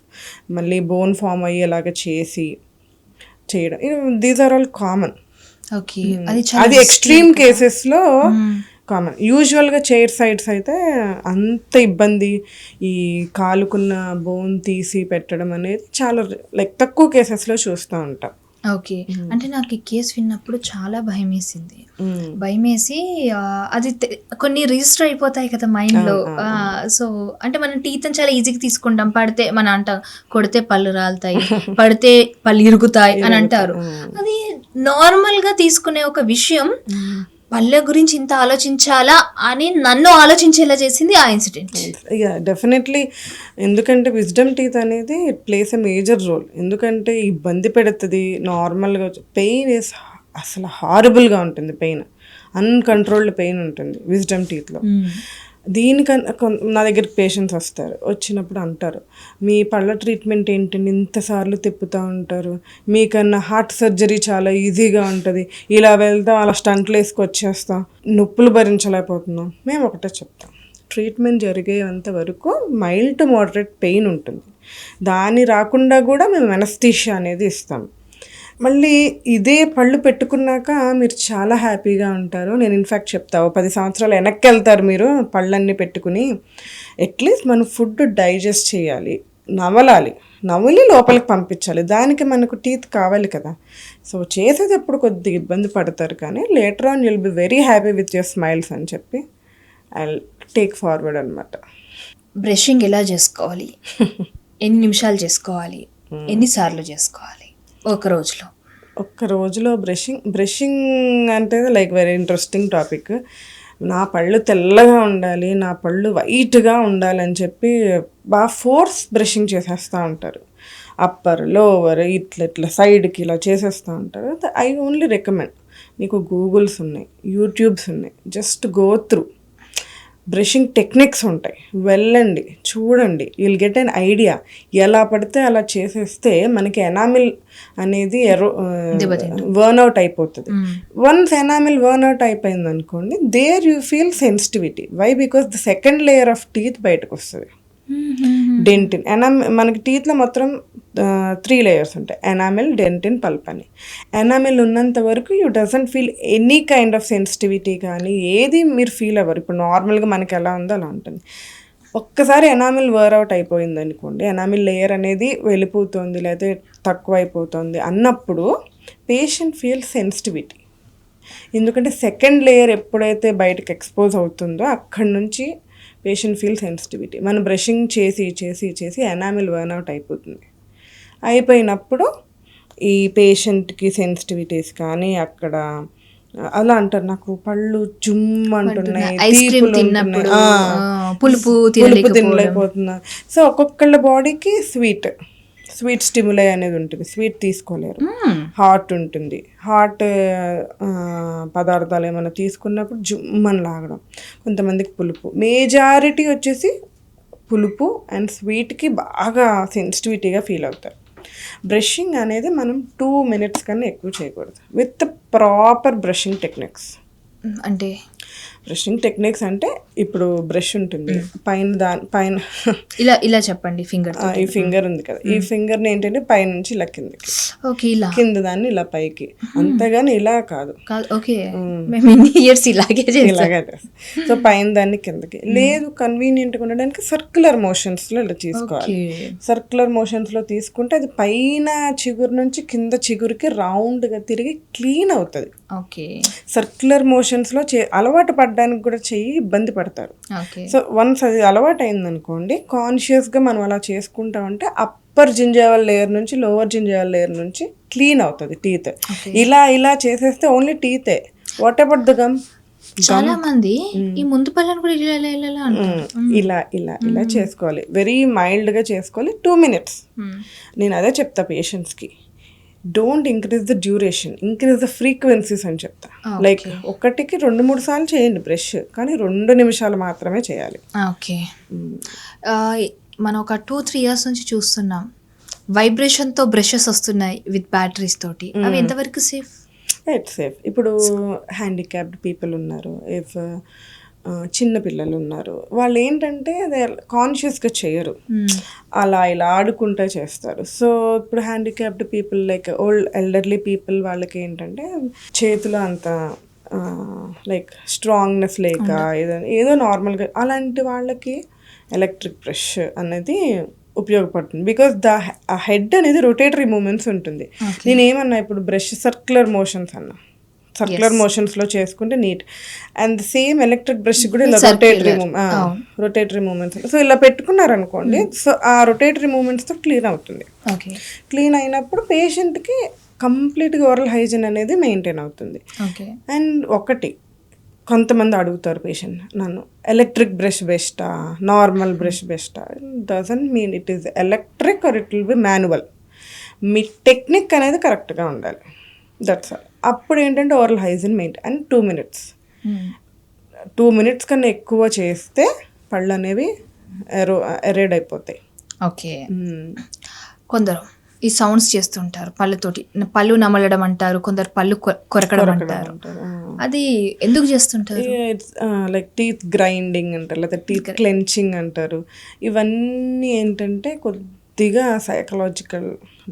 C: మళ్ళీ బోన్ ఫామ్ అయ్యేలాగా చేసి చేయడం. These are all common. అది ఎక్స్ట్రీమ్ కేసెస్లో కామన్. యూజువల్గా చైర్ సైడ్స్ అయితే అంత ఇబ్బంది, ఈ కాలుకున్న బోన్ తీసి పెట్టడం అనేది చాలా లైక్ తక్కువ కేసెస్లో చూస్తూ ఉంటాం.
B: ఓకే, అంటే నాకు ఈ కేసు విన్నప్పుడు చాలా భయం వేసింది. భయం వేసి అది కొన్ని రిజిస్టర్ అయిపోతాయి కదా మైండ్లో. సో అంటే మనం టీత్ చాలా ఈజీగా తీసుకుంటాం. పడితే మన అంటాం, కొడితే పళ్ళు రాలుతాయి, పడితే పళ్ళు ఇరుగుతాయి అని అంటారు. అది నార్మల్గా తీసుకునే ఒక విషయం పళ్ళ గురించి ఇంత ఆలోచించాలా అని నన్ను ఆలోచించేలా చేసింది ఆ ఇన్సిడెంట్.
C: ఇక డెఫినెట్లీ, ఎందుకంటే విజ్డమ్ టీత్ అనేది it plays a major role. ఎందుకంటే ఇబ్బంది పెడుతుంది. నార్మల్గా పెయిన్ ఇస్ అసలు హారబుల్గా ఉంటుంది. పెయిన్, అన్కంట్రోల్డ్ పెయిన్ ఉంటుంది విజ్డమ్ టీత్లో. దీనికన్నా నా దగ్గరికి పేషెంట్స్ వస్తారు, వచ్చినప్పుడు అంటారు, మీ పళ్ళ ట్రీట్మెంట్ ఏంటండి ఇంతసార్లు తిప్పుతూ ఉంటారు, మీకన్నా హార్ట్ సర్జరీ చాలా ఈజీగా ఉంటుంది, ఇలా వెళ్తాం అలా స్టంట్లు వేసుకొచ్చేస్తాం, నొప్పులు భరించలేకపోతున్నాం. మేము ఒకటే చెప్తాం, ట్రీట్మెంట్ జరిగేంత వరకు మైల్డ్ టు మోడరేట్ పెయిన్ ఉంటుంది. దాన్ని రాకుండా కూడా మేము అనస్థీషియా అనేది ఇస్తాం. మళ్ళీ ఇదే పళ్ళు పెట్టుకున్నాక మీరు చాలా హ్యాపీగా ఉంటారు. నేను ఇన్ఫ్యాక్ట్ చెప్తాను, 10 సంవత్సరాలు వెనక్కి వెళ్తారు మీరు పళ్ళన్నీ పెట్టుకుని. అట్లీస్ట్ మనం ఫుడ్ డైజెస్ట్ చేయాలి, నవలి లోపలికి పంపించాలి. దానికి మనకు టీత్ కావాలి కదా. సో చేసేటప్పుడు కొద్దిగా ఇబ్బంది పడతారు, కానీ later on you'll be very happy with your smiles అని చెప్పి ఐ టేక్ ఫార్వర్డ్ అనమాట.
B: బ్రషింగ్ ఎలా చేసుకోవాలి, ఎన్ని నిమిషాలు చేసుకోవాలి, ఎన్నిసార్లు చేసుకోవాలి ఒక్క రోజులో? బ్రషింగ్ అంటే లైక్ వెరీ ఇంట్రెస్టింగ్ టాపిక్. నా పళ్ళు తెల్లగా ఉండాలి, నా పళ్ళు వైట్గా ఉండాలని చెప్పి బాగా ఫోర్స్ బ్రషింగ్ చేసేస్తూ ఉంటారు. అప్పర్ లోవర్ ఇట్లా సైడ్కి ఇలా చేసేస్తూ ఉంటారు. ఐ ఓన్లీ రికమెండ్, మీకు గూగుల్స్ ఉన్నాయి, యూట్యూబ్స్ ఉన్నాయి, just go through. Brushing techniques ఉంటాయి, వెళ్ళండి, చూడండి, యుల్ గెట్ అన్ ఐడియా. ఎలా పడితే అలా చేసేస్తే మనకి ఎనామిల్ అనేది వర్న్ అవుట్ అయిపోతుంది. వన్స్ ఎనామిల్ వర్న్ అవుట్ అయిపోయింది అనుకోండి, there you feel sensitivity. Why? Because the second layer of teeth బయటకు వస్తుంది. డెంటిన్, మనకి టీత్లో మొత్తం 3 లేయర్స్ ఉంటాయి, ఎనామిల్, డెంటిన్, పల్ప్ అని. ఎనామిల్ ఉన్నంత వరకు you doesn't feel any kind of sensitivity కానీ ఏది మీరు ఫీల్ అవ్వరు. ఇప్పుడు నార్మల్గా మనకి ఎలా ఉందో అలా ఉంటుంది. ఒక్కసారి ఎనామిల్ వేర్ అవుట్ అయిపోయింది అనుకోండి, ఎనామిల్ లేయర్ అనేది వెళ్ళిపోతుంది లేకపోతే తక్కువ అయిపోతుంది అన్నప్పుడు పేషెంట్ ఫీల్ సెన్సిటివిటీ. ఎందుకంటే సెకండ్ లేయర్ ఎప్పుడైతే బయటకు ఎక్స్పోజ్ అవుతుందో అక్కడి నుంచి పేషెంట్ ఫీల్ సెన్సిటివిటీ. మనం బ్రషింగ్ చేసి ఎనామిల్ వర్న్ అవుట్ అయిపోయినప్పుడు ఈ పేషెంట్కి సెన్సిటివిటీస్ కానీ అక్కడ అలా అంటారు, నాకు పళ్ళు జుమ్ అంటున్నాయి, పులుపు తినలేకపోతున్నా. సో ఒక్కొక్కళ్ళ బాడీకి స్వీట్ స్టిములై అనేది ఉంటుంది, స్వీట్ తీసుకోలేరు. హాట్ ఉంటుంది, హాట్ పదార్థాలు ఏమైనా తీసుకున్నప్పుడు జుమ్మని లాగడం. కొంతమందికి పులుపు, మేజారిటీ వచ్చేసి పులుపు అండ్ స్వీట్కి బాగా సెన్సిటివిటీగా ఫీల్ అవుతారు. బ్రషింగ్ అనేది మనం 2 minutes కన్నా ఎక్కువ చేయకూడదు విత్ ప్రాపర్ బ్రషింగ్ టెక్నిక్స్. అంటే
C: బ్రషింగ్ టెక్నిక్స్ అంటే ఇప్పుడు బ్రష్ ఉంటుంది, పైన
B: ఇలా చెప్పండి, ఫింగర్,
C: ఈ ఫింగర్ ఉంది కదా, ఈ ఫింగర్ని ఏంటంటే పైనుంచి ఇలా కిందకి, కింద దాన్ని ఇలా పైకి, అంతేగాని ఇలా కాదు. ఇలాగే సో పైన దాన్ని కిందకి. లేదు కన్వీనియంట్గా ఉండడానికి సర్క్యులర్ మోషన్స్లో ఇలా తీసుకోవాలి. సర్క్యులర్ మోషన్స్లో తీసుకుంటే అది పైన చిగురు నుంచి కింద చిగురికి రౌండ్గా తిరిగి క్లీన్ అవుతుంది. సర్క్యులర్ మోషన్స్లో అలవాటు పడడానికి కూడా చెయ్యి ఇబ్బంది పడతారు. సో వన్స్ అది అలవాటు అయిందనుకోండి, కాన్షియస్గా మనం అలా చేసుకుంటామంటే అప్పర్ జింజావల్ లేయర్ నుంచి లోవర్ జింజావల్ లేయర్ నుంచి క్లీన్ అవుతుంది టీత్. ఇలా చేసేస్తే ఓన్లీ టీతే. What about the gum?
B: చాలా మంది ఈ ముందు పళ్ళను కూడా
C: ఇలా చేసుకోవాలి, వెరీ మైల్డ్గా చేసుకోవాలి, 2 minutes. నేను అదే చెప్తా పేషెంట్స్కి, don't increase the duration, increase the frequencies అని చెప్తా. లైక్ ఒకటికి 2-3 సార్లు చేయండి బ్రష్, కానీ 2 నిమిషాలు మాత్రమే చేయాలి.
B: ఓకే, మనం ఒక 2-3 years నుంచి చూస్తున్నాం వైబ్రేషన్తో బ్రషెస్ వస్తున్నాయి విత్ బ్యాటరీస్ తోటి. అవి ఎంతవరకు సేఫ్?
C: It's safe. ఇప్పుడు హ్యాండిక్యాప్డ్ పీపుల్ ఉన్నారు, ఇఫ్ చిన్న పిల్లలు ఉన్నారు, వాళ్ళు ఏంటంటే అదే కాన్షియస్గా చేయరు, అలా ఇలా ఆడుకుంటూ చేస్తారు. సో ఇప్పుడు handicapped people like elderly people వాళ్ళకి ఏంటంటే చేతిలో అంత లైక్ స్ట్రాంగ్నెస్ లేక ఏదో నార్మల్గా, అలాంటి వాళ్ళకి ఎలక్ట్రిక్ బ్రష్ అనేది ఉపయోగపడుతుంది. బికాస్ హెడ్ అనేది రొటేటరీ మూమెంట్స్ ఉంటుంది. నేనేమన్నా ఇప్పుడు బ్రష్ సర్క్యులర్ మోషన్స్ అన్నా, సర్క్యులర్ మోషన్స్లో చేసుకుంటే neat. And same electric brush కూడా ఇలా రొటేటరీ మూమెంట్స్. సో ఇలా పెట్టుకున్నారనుకోండి, సో ఆ రొటేటరీ మూమెంట్స్తో క్లీన్ అవుతుంది. క్లీన్ అయినప్పుడు పేషెంట్కి కంప్లీట్గా ఓరల్ హైజీన్ అనేది మెయింటైన్ అవుతుంది. అండ్ ఒకటి కొంతమంది అడుగుతారు పేషెంట్ నన్ను, ఎలక్ట్రిక్ బ్రష్ బెస్టా, నార్మల్ బ్రష్ బెస్టా? Doesn't mean it is electric or it will be manual. మీ టెక్నిక్ అనేది కరెక్ట్గా ఉండాలి, దట్స్ ఆల్. అప్పుడు ఏంటంటే oral hygiene maintain. And 2 minutes 2 minutes కన్నా ఎక్కువ చేస్తే పళ్ళు అనేవి ఎరేడ్ అయిపోతాయి.
B: ఓకే. కొందరు ఈ సౌండ్స్ చేస్తుంటారు పళ్ళతోటి, పళ్ళు నమలడం అంటారు, కొందరు పళ్ళు కొరకడం అంటారు. అది ఎందుకు చేస్తుంటారు?
C: లైక్ టీత్ గ్రైండింగ్ అంటారు, లేదా టీత్ క్లెంచింగ్ అంటారు. ఇవన్నీ ఏంటంటే కొద్దిగా సైకలాజికల్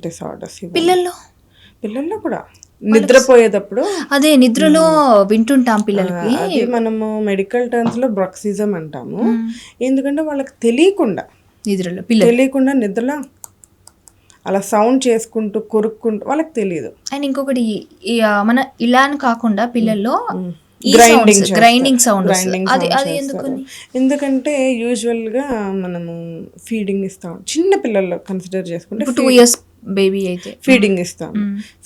C: డిసార్డర్స్. పిల్లల్లో కూడా నిద్రపోయేటప్పుడు,
B: అదే నిద్రలో వింటుంటాం పిల్లలకి.
C: అది మనము మెడికల్ టర్మ్స్ లో బ్రక్సిజం అంటాము. ఎందుకంటే వాళ్ళకి తెలియకుండా నిద్రలో అలా సౌండ్ చేసుకుంటూ కొరుక్కుంటూ వాళ్ళకి తెలియదు.
B: అండ్ ఇంకొకటి మన ఇలా అని కాకుండా పిల్లల్లో
C: గ్రైండింగ్
B: సౌండ్ అది
C: ఎందుకంటే యూజువల్గా మనము ఫీడింగ్ ఇస్తాం చిన్న పిల్లల్లో కన్సిడర్ చేసుకుంటే.
B: 2 years బేబీ అయితే
C: ఫీడింగ్ ఇస్తాం.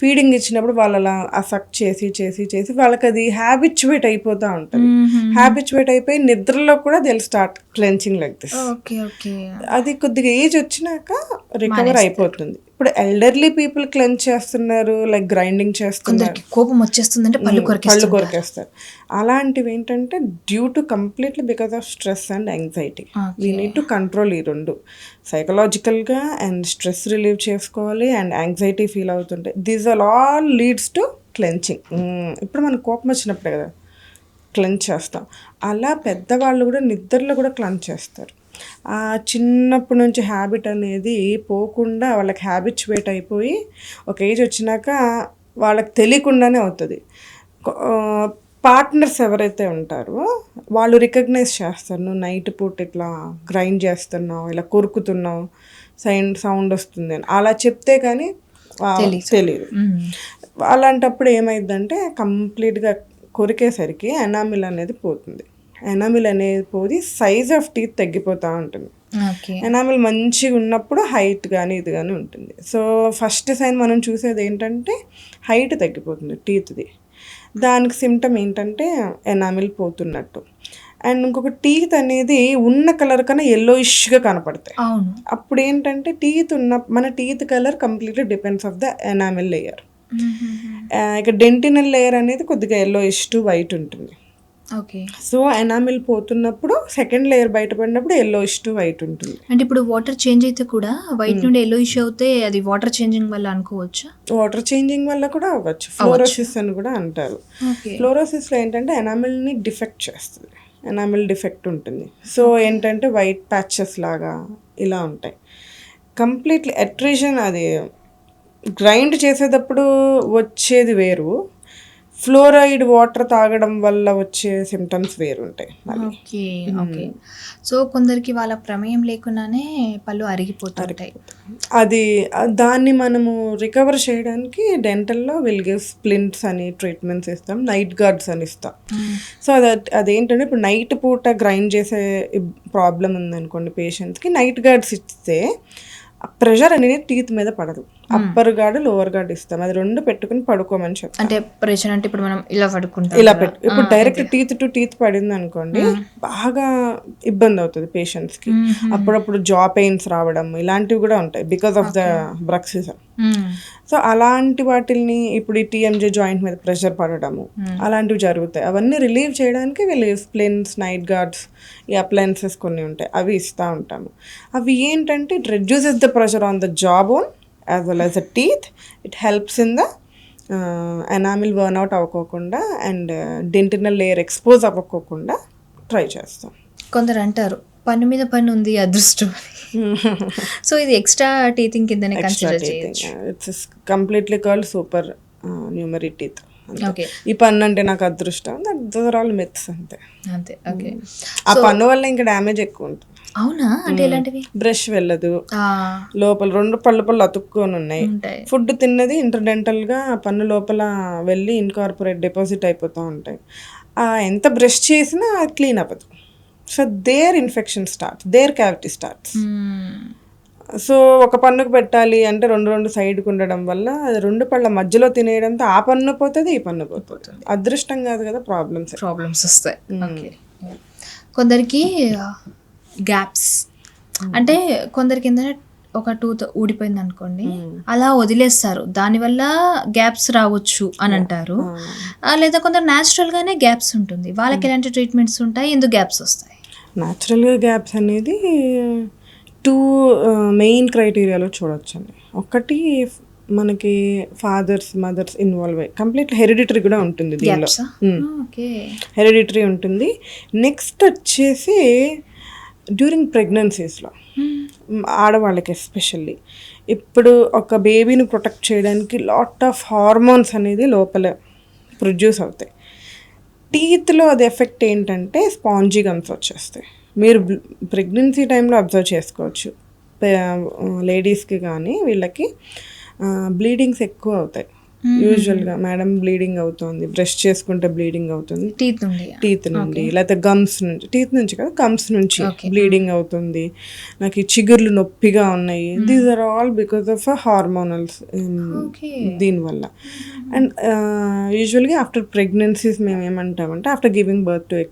C: ఫీడింగ్ ఇచ్చినప్పుడు వాళ్ళు అలా అఫెక్ట్ చేసి చేసి చేసి వాళ్ళకి అది హ్యాబిచ్యువేట్ అయిపోతూ ఉంటుంది. హ్యాబిచ్యువేట్ అయిపోయి నిద్రలో కూడా they start clenching like this. అది కొద్దిగా ఏజ్ వచ్చినాక రికవర్ అయిపోతుంది. ఇప్పుడు ఎల్డర్లీ పీపుల్ క్లెన్స్ చేస్తున్నారు, లైక్ గ్రైండింగ్ చేస్తున్నారు,
B: కోపం వచ్చేస్తుందంటే పళ్ళు
C: కొరికేస్తారు. అలాంటివి ఏంటంటే due to completely because of stress and anxiety. We need to control ఈ రెండు, సైకలాజికల్గా అండ్ స్ట్రెస్ రిలీవ్ చేసుకోవాలి అండ్ యాంగ్జైటీ ఫీల్ అవుతుంటే these are all leads to clenching. ఇప్పుడు మనకు కోపం వచ్చినప్పుడే కదా క్లెన్స్ చేస్తాం. అలా పెద్దవాళ్ళు కూడా నిద్రలో కూడా క్లెన్స్ చేస్తారు. ఆ చిన్నప్పటి నుంచి హ్యాబిట్ అనేది పోకుండా వాళ్ళకి హ్యాబిచ్యువేట్ అయిపోయి ఒక ఏజ్ వచ్చినాక వాళ్ళకి తెలియకుండానే అవుతుంది. పార్ట్నర్స్ ఎవరైతే ఉంటారో వాళ్ళు రికగ్నైజ్ చేస్తారు, నువ్వు నైట్ పూట ఇట్లా గ్రైండ్ చేస్తున్నావు, ఇలా కొరుకుతున్నావు, సౌండ్ వస్తుంది అని అలా చెప్తే కానీ తెలియదు. అలాంటప్పుడు ఏమైందంటే కంప్లీట్గా కొరికేసరికి ఎనామిల్ అనేది పోతుంది. ఎనామిల్ అనేది పోయి సైజ్ ఆఫ్ టీత్ తగ్గిపోతూ ఉంటుంది. ఎనామిల్ మంచిగా ఉన్నప్పుడు హైట్ కానీ ఇది కానీ ఉంటుంది. సో ఫస్ట్ సైన్ మనం చూసేది ఏంటంటే హైట్ తగ్గిపోతుంది టీత్ది. దానికి సిమ్టమ్ ఏంటంటే ఎనామిల్ పోతున్నట్టు. అండ్ ఇంకొక టీత్ అనేది ఉన్న కలర్ కన్నా yellowish-గా కనపడతాయి. అప్పుడు ఏంటంటే మన teeth colour completely depends of the enamel layer. ఇక డెంటినల్ లేయర్ అనేది కొద్దిగా yellowish to white ఉంటుంది. సో ఎనామిల్ పోతున్నప్పుడు సెకండ్ లేయర్ బయటపడినప్పుడు yellowish to white ఉంటుంది.
B: అంటే ఇప్పుడు వాటర్ చేంజ్ అయితే కూడా వైట్ నుండి yellowish అవుతే అది వాటర్ చేంజింగ్ వల్ల అనుకోవచ్చా?
C: వాటర్ చేంజింగ్ వల్ల కూడా అవ్వచ్చు. ఫ్లోరోసిస్ అని కూడా అంటారు. ఫ్లోరోసిస్లో ఏంటంటే ఎనామిల్ని డిఫెక్ట్ చేస్తుంది, ఎనామిల్ డిఫెక్ట్ ఉంటుంది. సో ఏంటంటే వైట్ ప్యాచెస్ లాగా ఇలా ఉంటాయి. కంప్లీట్లీ అట్రిషన్, అది గ్రైండ్ చేసేటప్పుడు వచ్చేది వేరు, ఫ్లోరైడ్ వాటర్ తాగడం వల్ల వచ్చే సిమ్టమ్స్ వేరుంటాయి.
B: సో కొందరికి వాళ్ళ ప్రమేయం లేకుండానే పళ్ళు అరిగిపోతాయి.
C: అది దాన్ని మనము రికవర్ చేయడానికి డెంటల్లో విల్ గివ్ స్ప్లింట్స్ అని ట్రీట్మెంట్స్ ఇస్తాం, నైట్ గార్డ్స్ అని ఇస్తాం. సో అదేంటంటే ఇప్పుడు నైట్ పూట గ్రైండ్ చేసే ప్రాబ్లం ఉందనుకోండి పేషెంట్స్కి, నైట్ గార్డ్స్ ఇస్తే ప్రెషర్ అనేది టీత్ మీద పడదు. అప్పర్ గార్డ్ లోవర్ గార్డ్ ఇస్తాం, అది రెండు పెట్టుకుని పడుకోమని చెప్తాం.
B: అంటే ప్రెషర్ అంటే ఇప్పుడు మనం ఇలా పడుకుంటాం,
C: ఇలా ఇప్పుడు డైరెక్ట్ టీత్ టు టీత్ పడింది అనుకోండి బాగా ఇబ్బంది అవుతుంది పేషెంట్స్కి. అప్పుడప్పుడు జా పెయిన్స్ రావడం ఇలాంటివి కూడా ఉంటాయి because of the bruxism. So అలాంటి వాటిల్ని ఇప్పుడు ఈ టీఎంజే జాయింట్ మీద ప్రెషర్ పడడము అలాంటివి జరుగుతాయి. అవన్నీ రిలీవ్ చేయడానికి వీళ్ళు స్ప్లిన్స్, నైట్ గార్డ్స్, ఈ అప్లయన్సెస్ కొన్ని ఉంటాయి, అవి ఇస్తూ ఉంటాము. అవి ఏంటంటే it reduces the pressure on the jaw bone as well as the teeth. It helps in the enamel burnout అవ్వకోకుండా అండ్ డెంటినల్ లేయర్ ఎక్స్పోజ్ అవ్వకోకుండా ట్రై చేస్తాం.
B: కొందరు అంటారు పన్ను మీద పన్ను ఉంది అదృష్టం, సో ఇది ఎక్స్ట్రా టీతింగ్ కిందనే కన్సిడర్ చేయొచ్చు.
C: It's completely called super న్యూమరీ teeth. ఈ పన్ను అంటే నాకు అదృష్టం, దట్ ఆర్ ఆల్ మిత్స్ అంతే. ఆ పన్ను వల్ల ఇంకా డ్యామేజ్ ఎక్కువ ఉంటుంది.
B: అవునా? అంటే ఎలాంటివి?
C: బ్రష్ వెళ్ళదు, లోపల రెండు పళ్ళు అతుక్కొని ఉన్నాయి, ఫుడ్ తిన్నది ఇంటర్డెంటల్ గా పన్ను లోపల వెళ్ళి ఇన్కార్పొరేట్ డిపాజిట్ అయిపోతూ ఉంటాయి. ఎంత బ్రష్ చేసినా క్లీన్ అవ్వదు. So there infection starts, there cavity starts. So ఒక పన్నుకు పెట్టాలి అంటే రెండు సైడ్కి ఉండడం వల్ల అది 2 పళ్ళ మధ్యలో తినేయడంతో ఆ పన్ను పోతుంది, ఈ పన్ను పోతుంది. అదృష్టం కాదు కదా,
B: ప్రాబ్లమ్స్ వస్తాయి. ఓకే, కొందరికి గ్యాప్స్ అంటే కొందరికి ఏంటంటే ఒక టూత్ ఊడిపోయింది అనుకోండి, అలా వదిలేస్తారు, దానివల్ల గ్యాప్స్ రావచ్చు అని అంటారు. లేదా కొందరు న్యాచురల్గానే గ్యాప్స్ ఉంటుంది, వాళ్ళకి ఎలాంటి ట్రీట్మెంట్స్ ఉంటాయి, ఎందుకు గ్యాప్స్ వస్తాయి?
C: న్యాచురల్గా గ్యాప్స్ అనేది 2 మెయిన్ క్రైటీరియాలో చూడొచ్చండి. ఒకటి మనకి ఫాదర్స్ మదర్స్ ఇన్వాల్వ్ అయ్యి కంప్లీట్ హెరిడిటరీ కూడా ఉంటుంది దీనిలో. హెరిడిటరీ ఉంటుంది. నెక్స్ట్ వచ్చేసి డ్యూరింగ్ ప్రెగ్నెన్సీస్లో ఆడవాళ్ళకి ఎస్పెషల్లీ ఇప్పుడు ఒక బేబీని ప్రొటెక్ట్ చేయడానికి లాట్ ఆఫ్ హార్మోన్స్ అనేది లోపల ప్రొడ్యూస్ అవుతాయి. టీత్లో అది ఎఫెక్ట్ ఏంటంటే స్పాంజీ గమ్స్ వచ్చేస్తాయి. మీరు ప్రెగ్నెన్సీ టైంలో అబ్జర్వ్ చేసుకోవచ్చు, లేడీస్కి కానీ వీళ్ళకి బ్లీడింగ్స్ ఎక్కువ అవుతాయి. యూజువల్గా మేడం బ్లీడింగ్ అవుతుంది, బ్రష్ చేసుకుంటే బ్లీడింగ్ అవుతుంది, టీత్ నుండి లేకపోతే గమ్స్ నుంచి, టీత్ నుంచి కదా గమ్స్ నుంచి బ్లీడింగ్ అవుతుంది, నాకు ఈ చిగుర్లు నొప్పిగా ఉన్నాయి. These are all because of hormonals దీనివల్ల. అండ్ యూజువల్గా ఆఫ్టర్ ప్రెగ్నెన్సీస్ మేము ఏమంటామంటే after giving birth to a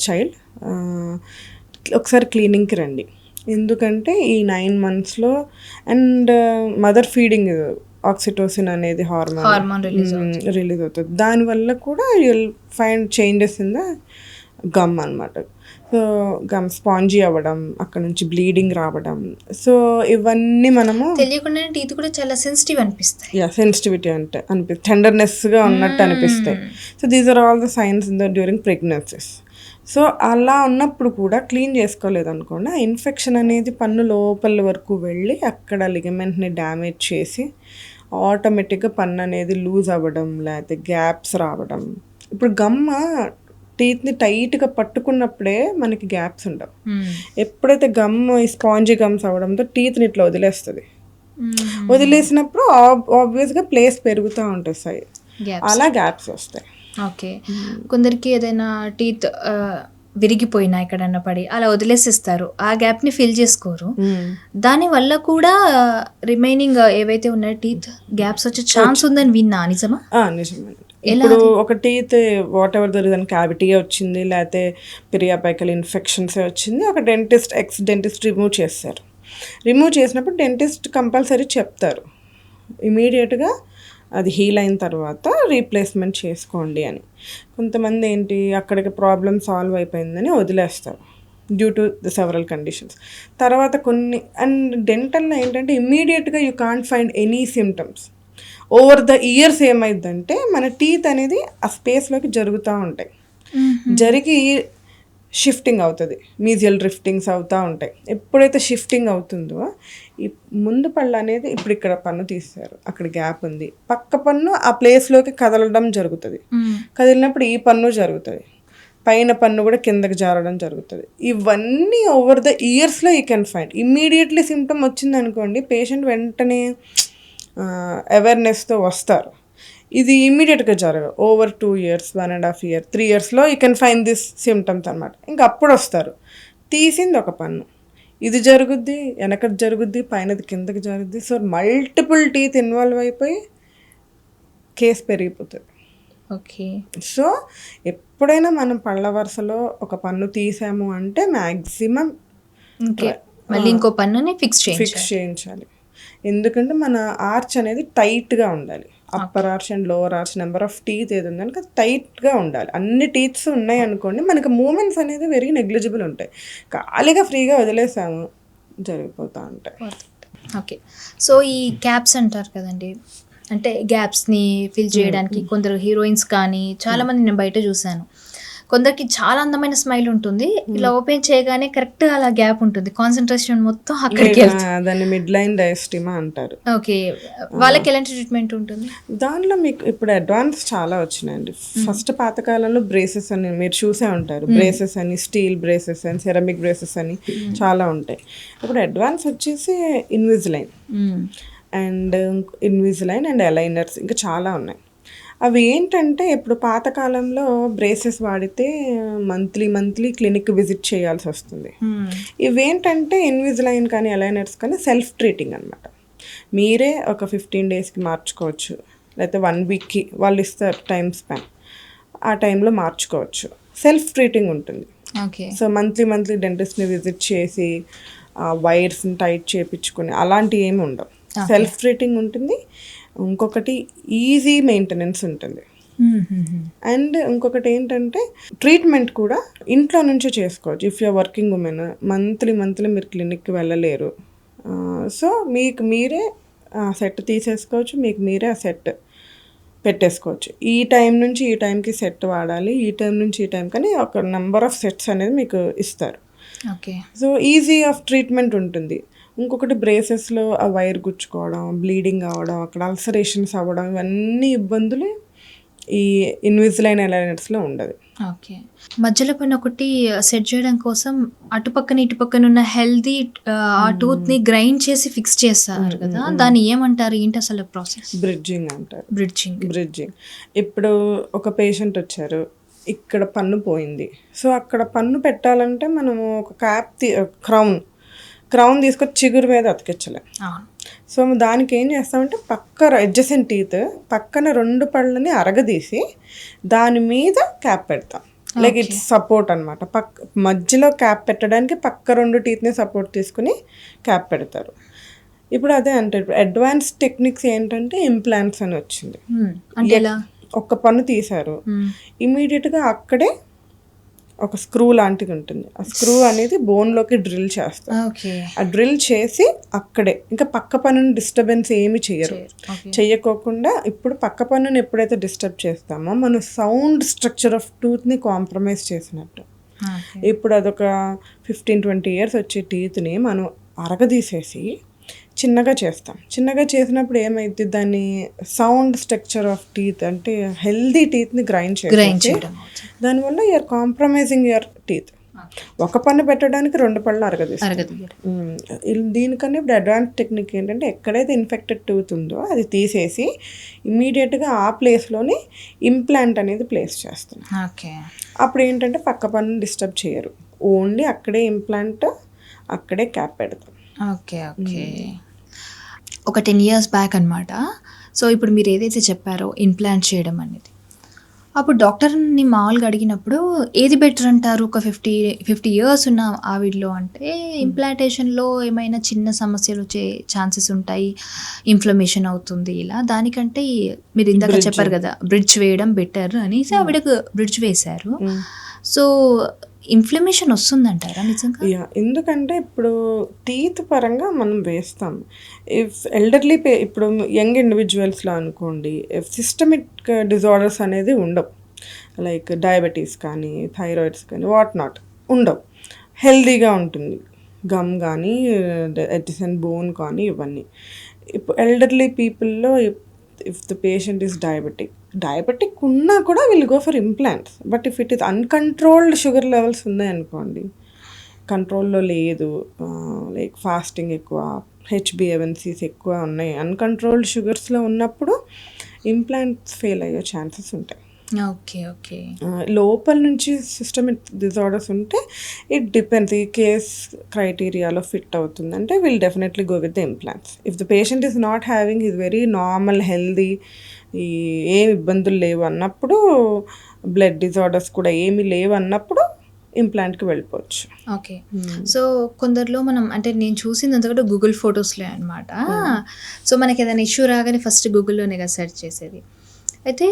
C: child ఒకసారి క్లీనింగ్కి రండి. ఎందుకంటే ఈ 9 monthsలో అండ్ మదర్ ఫీడింగ్ ఆక్సిటోసిన్ అనేది హార్మోన్ రిలీజ్ అవుతుంది. దానివల్ల కూడా you'll find changes in the gum అనమాట. సో గమ్ స్పాంజీ అవ్వడం, అక్కడ నుంచి బ్లీడింగ్ రావడం, సో ఇవన్నీ మనము
B: తెలియకుండా టీత్ కూడా చాలా సెన్సిటివ్ అనిపిస్తాయి.
C: సెన్సిటివిటీ అంటే టెండర్నెస్గా ఉన్నట్టు అనిపిస్తాయి. So these are all the signs in the during pregnancies. So అలా ఉన్నప్పుడు కూడా క్లీన్ చేసుకోలేదనుకోండి, ఆ ఇన్ఫెక్షన్ అనేది పన్ను లోపల వరకు వెళ్ళి అక్కడ లిగమెంట్ని డ్యామేజ్ చేసి ఆటోమేటిక్గా పన్ను అనేది లూజ్ అవ్వడం, లేకపోతే గ్యాప్స్ రావడం. ఇప్పుడు గమ్మ టీత్ని టైట్గా పట్టుకున్నప్పుడే మనకి గ్యాప్స్ ఉండవు. ఎప్పుడైతే గమ్ ఈ స్పాంజీ గమ్స్ అవ్వడంతో టీత్ని ఇట్లా వదిలేస్తుంది. వదిలేసినప్పుడు ఆబ్వియస్గా ప్లేస్ పెరుగుతూ ఉంటుంది, అలా గ్యాప్స్ వస్తాయి.
B: ఓకే, కొందరికి ఏదైనా టీత్ విరిగిపోయినా ఎక్కడన్నా పడి అలా వదిలేసిస్తారు, ఆ గ్యాప్ని ఫిల్ చేసుకోరు, దానివల్ల కూడా రిమైనింగ్ ఏవైతే ఉన్నాయో టీత్ గ్యాప్స్ వచ్చే ఛాన్స్ ఉందని విన్నా, నిజమా?
C: నిజమే. ఇప్పుడు ఒక టీత్ వాట్ ఎవర్ దర్ దాని క్యావిటీగా వచ్చింది, లేకపోతే పిరియాపైకల్ ఇన్ఫెక్షన్సే వచ్చింది, ఒక డెంటిస్ట్ రిమూవ్ చేస్తారు. రిమూవ్ చేసినప్పుడు డెంటిస్ట్ కంపల్సరీ చెప్తారు ఇమీడియట్గా అది హీల్ అయిన తర్వాత రీప్లేస్మెంట్ చేసుకోండి అని. కొంతమంది ఏంటి అక్కడికి ప్రాబ్లమ్ సాల్వ్ అయిపోయిందని వదిలేస్తారు due to the several conditions. తర్వాత కొన్ని అండ్ డెంటల్లో ఏంటంటే ఇమ్మీడియట్గా you can't find any symptoms. Over the years ఏమైందంటే మన టీత్ అనేది ఆ స్పేస్లోకి జరుగుతూ ఉంటాయి, జరిగి షిఫ్టింగ్ అవుతుంది, మీజియల్ డ్రిఫ్టింగ్స్ అవుతూ ఉంటాయి. ఎప్పుడైతే షిఫ్టింగ్ అవుతుందో ఈ ముందు పళ్ళు అనేది ఇప్పుడు ఇక్కడ పన్ను తీస్తారు, అక్కడ గ్యాప్ ఉంది, పక్క పన్ను ఆ ప్లేస్లోకి కదలడం జరుగుతుంది. కదిలినప్పుడు ఈ పన్ను జరుగుతుంది, పైన పన్ను కూడా కిందకి జారడం జరుగుతుంది. ఇవన్నీ ఓవర్ ద ఇయర్స్లో you can find. Immediately symptom వచ్చింది అనుకోండి, పేషెంట్ వెంటనే అవేర్నెస్తో వస్తారు. ఇది ఇమ్మీడియట్గా జరగదు. ఓవర్ 2 years, 1.5 year, 3 yearsలో you can find this symptoms అనమాట. ఇంకా అప్పుడు వస్తారు, తీసింది ఒక పన్ను, ఇది జరుగుద్ది, వెనకది జరుగుద్ది, పైనది కిందకి జరుగుద్ది. సో మల్టిపుల్ టీత్ ఇన్వాల్వ్ అయిపోయి కేసు పెరిగిపోతుంది.
B: ఓకే,
C: సో ఎప్పుడైనా మనం పళ్ళ వరుసలో ఒక పన్ను తీసాము అంటే మ్యాక్సిమం
B: మళ్ళీ ఇంకో పన్నుని ఫిక్స్
C: చేయించాలి. ఎందుకంటే మన ఆర్చ్ అనేది టైట్గా ఉండాలి. Upper arch and lower arch number of teeth ఏది ఉందని అది టైట్గా ఉండాలి. అన్ని టీత్స్ ఉన్నాయి అనుకోండి, మనకి మూమెంట్స్ అనేది వెరీ నెగ్లిజిబుల్ ఉంటాయి. ఖాళీగా ఫ్రీగా వదిలేసాము జరిగిపోతూ ఉంటాయి.
B: ఓకే, సో ఈ క్యాప్స్ అంటారు కదండి, అంటే గ్యాప్స్ని ఫిల్ చేయడానికి కొందరు హీరోయిన్స్ కానీ చాలామంది నేను బయట చూశాను, కొందరికి చాలా అందమైన స్మైల్ ఉంటుంది, ఇలా ఓపెన్ చేయగానే కరెక్ట్ అలా గ్యాప్ ఉంటుంది, కాన్సన్ట్రేషన్ మొత్తం అక్కడికి వెళ్తుంది,
C: దాన్ని మిడ్ లైన్ డయాస్టిమా అంటారు.
B: ఓకే, వాళ్ళకి ఎలాంటి ట్రీట్మెంట్ ఉంటుంది?
C: దానిలో మీకు ఇప్పుడు అడ్వాన్స్ చాలా వచ్చినాయండి. ఫస్ట్ పాతకాలంలో బ్రేసెస్ అని మీరు చూసే ఉంటారు, బ్రేసెస్ అని, స్టీల్ బ్రేసెస్ అని, సెరమిక్ బ్రేసెస్ అని చాలా ఉంటాయి. ఇప్పుడు అడ్వాన్స్ వచ్చేసి ఇన్విజిలైన్ అండ్ అలైనర్స్ ఇంకా చాలా ఉన్నాయి. అవి ఏంటంటే ఇప్పుడు పాతకాలంలో బ్రేసెస్ వాడితే మంత్లీ క్లినిక్ విజిట్ చేయాల్సి వస్తుంది. ఇవేంటంటే ఇన్విజిలైన్ కానీ అలైనర్స్ కానీ సెల్ఫ్ ట్రీటింగ్ అనమాట. మీరే ఒక 15 డేస్కి మార్చుకోవచ్చు, లేకపోతే 1 వీక్కి వాళ్ళు ఇస్తారు టైం స్పాన్, ఆ టైంలో మార్చుకోవచ్చు. సెల్ఫ్ ట్రీటింగ్ ఉంటుంది.
B: ఓకే.
C: సో మంత్లీ డెంటిస్ట్ని విజిట్ చేసి వైర్స్ని టైట్ చేయించుకొని అలాంటివి ఏమి ఉండవు. సెల్ఫ్ ట్రీటింగ్ ఉంటుంది. ఇంకొకటి ఈజీ మెయింటెనెన్స్ ఉంటుంది. అండ్ ఇంకొకటి ఏంటంటే ట్రీట్మెంట్ కూడా ఇంట్లో నుంచే చేసుకోవచ్చు. If you're working women, monthly మీరు క్లినిక్కి వెళ్ళలేరు, సో మీకు మీరే సెట్ తీసేసుకోవచ్చు, మీకు మీరే ఆ సెట్ పెట్టేసుకోవచ్చు. ఈ టైం నుంచి ఈ టైంకి సెట్ వాడాలి, ఈ టైం నుంచి ఈ టైం కానీ ఒక నెంబర్ ఆఫ్ సెట్స్ అనేది మీకు ఇస్తారు.
B: Okay.
C: So easy of treatment ఉంటుంది. ఇంకొకటి బ్రేసెస్లో ఆ వైర్ గుచ్చుకోవడం, బ్లీడింగ్ అవ్వడం, అక్కడ అల్సరేషన్స్ అవ్వడం, ఇవన్నీ ఇబ్బందులు ఈ ఇన్విజిలైన్ అలైనర్స్లో ఉండదు.
B: ఓకే. మధ్యలో పైన ఒకటి సెట్ చేయడం కోసం అటుపక్కన ఇటుపక్కన ఉన్న హెల్దీ ఆ టూత్ని గ్రైండ్ చేసి ఫిక్స్ చేస్తారు కదా, దాన్ని ఏమంటారు, ఏంటి అసలు ప్రాసెస్?
C: బ్రిడ్జింగ్ అంటారు. బ్రిడ్జింగ్. ఇప్పుడు ఒక పేషెంట్ వచ్చారు, ఇక్కడ పన్ను పోయింది, సో అక్కడ పన్ను పెట్టాలంటే మనము ఒక క్రౌన్ తీసుకొచ్చి చిగురు మీద అతికించలేం. సో దానికి ఏం చేస్తామంటే అడ్జసెంట్ టీత్ పక్కన 2 పళ్ళని అరగదీసి దాని మీద క్యాప్ పెడతాం. లైక్ ఇట్స్ సపోర్ట్ అనమాట. మధ్యలో క్యాప్ పెట్టడానికి పక్క 2 టీత్ని సపోర్ట్ తీసుకుని క్యాప్ పెడతారు. ఇప్పుడు అదే అంటే అడ్వాన్స్ టెక్నిక్స్ ఏంటంటే ఇంప్లాంట్స్ అని వచ్చింది. ఒక్క పన్ను తీశారు, ఇమీడియట్గా అక్కడే ఒక స్క్రూ లాంటిది ఉంటుంది. ఆ స్క్రూ అనేది బోన్లోకి డ్రిల్ చేస్తారు. ఆ డ్రిల్ చేసి అక్కడే ఇంకా పక్క పన్నుని డిస్టర్బెన్స్ ఏమి చెయ్యకోకుండా, ఇప్పుడు పక్క పన్నుని ఎప్పుడైతే డిస్టర్బ్ చేస్తామో మన సౌండ్ స్ట్రక్చర్ ఆఫ్ టూత్ని కాంప్రమైజ్ చేసినట్టు. ఇప్పుడు అదొక 15-20 ఇయర్స్ వచ్చే టీత్ని మనం అరగదీసేసి చిన్నగా చేస్తాం. చిన్నగా చేసినప్పుడు ఏమైంది, దాన్ని సౌండ్ స్ట్రక్చర్ ఆఫ్ టీత్ అంటే హెల్దీ టీత్ని గ్రైండ్ చేయడం, దానివల్ల యూఆర్ కాంప్రమైజింగ్ యువర్ టీత్. ఒక పన్ను పెట్టడానికి 2 పళ్ళు అరగదీస్తారు. దీనికన్నా ఇప్పుడు అడ్వాన్స్ టెక్నిక్ ఏంటంటే ఎక్కడైతే ఇన్ఫెక్టెడ్ టూత్ ఉందో అది తీసేసి ఇమీడియట్గా ఆ ప్లేస్లోనే ఇంప్లాంట్ అనేది ప్లేస్ చేస్తాం. అప్పుడు ఏంటంటే పక్క పన్ను డిస్టర్బ్ చేయరు, ఓన్లీ అక్కడే ఇంప్లాంట్, అక్కడే క్యాప్ పెడతాం.
B: ఓకే. ఒక 10 years బ్యాక్ అనమాట. సో ఇప్పుడు మీరు ఏదైతే చెప్పారో ఇంప్లాంట్ చేయడం అనేది, అప్పుడు డాక్టర్ని మామూలుగా అడిగినప్పుడు ఏది బెటర్ అంటారు ఒక 50 years ఉన్న ఆవిడలో అంటే, ఇంప్లాంటేషన్లో ఏమైనా చిన్న సమస్యలు వచ్చే ఛాన్సెస్ ఉంటాయి, ఇన్ఫ్లమేషన్ అవుతుంది, ఇలా దానికంటే మీరు ఇందాక చెప్పారు కదా బ్రిడ్జ్ వేయడం బెటర్ అనేసి ఆవిడకు బ్రిడ్జ్ వేశారు. సో ఇన్ఫ్లమేషన్ వస్తుందంటారా నిజంగా?
C: ఎందుకంటే ఇప్పుడు టీత్ పరంగా మనం వేస్తాం. ఇఫ్ ఎల్డర్లీ ఇప్పుడు యంగ్ ఇండివిజువల్స్లో అనుకోండి, సిస్టమిక్ డిజార్డర్స్ అనేది ఉండవు, లైక్ డయాబెటీస్ కానీ థైరాయిడ్స్ కానీ వాట్ నాట్ ఉండవు, హెల్దీగా ఉంటుంది. గమ్ కానీ ఎడ్జసెంట్ బోన్ కానీ ఇవన్నీ. ఇప్పుడు ఎల్డర్లీ పీపుల్లో if the patient is diabetic ఉన్నా కూడా will go for implants. But if it is uncontrolled sugar levels ఉన్నాయనుకోండి, కంట్రోల్లో లేదు, లైక్ ఫాస్టింగ్ ఎక్కువ, HbA1c's ఎక్కువ ఉన్నాయి, అన్కంట్రోల్డ్ షుగర్స్లో ఉన్నప్పుడు ఇంప్లాంట్స్ ఫెయిల్ అయ్యే ఛాన్సెస్ ఉంటాయి.
B: ఓకే.
C: లోపల నుంచి సిస్టమిక్ డిజార్డర్స్ ఉంటే ఇట్ డిపెండ్స్, ఈ కేస్ క్రైటీరియాలో ఫిట్ అవుతుందంటే will definitely go with the implants. If the patient is not having is very normal healthy, ఏం ఇబ్బందులు లేవు అన్నప్పుడు, బ్లడ్ డిజార్డర్స్ కూడా ఏమీ లేవు అన్నప్పుడు ఇంప్లాంట్కి వెళ్ళిపోవచ్చు.
B: ఓకే. సో కొందరిలో మనం అంటే నేను చూసిందంతా కూడా గూగుల్ ఫొటోస్లో అనమాట. సో మనకి ఏదైనా ఇష్యూ రాగానే ఫస్ట్ గూగుల్లోనే కదా సెర్చ్ చేసేది. అయితే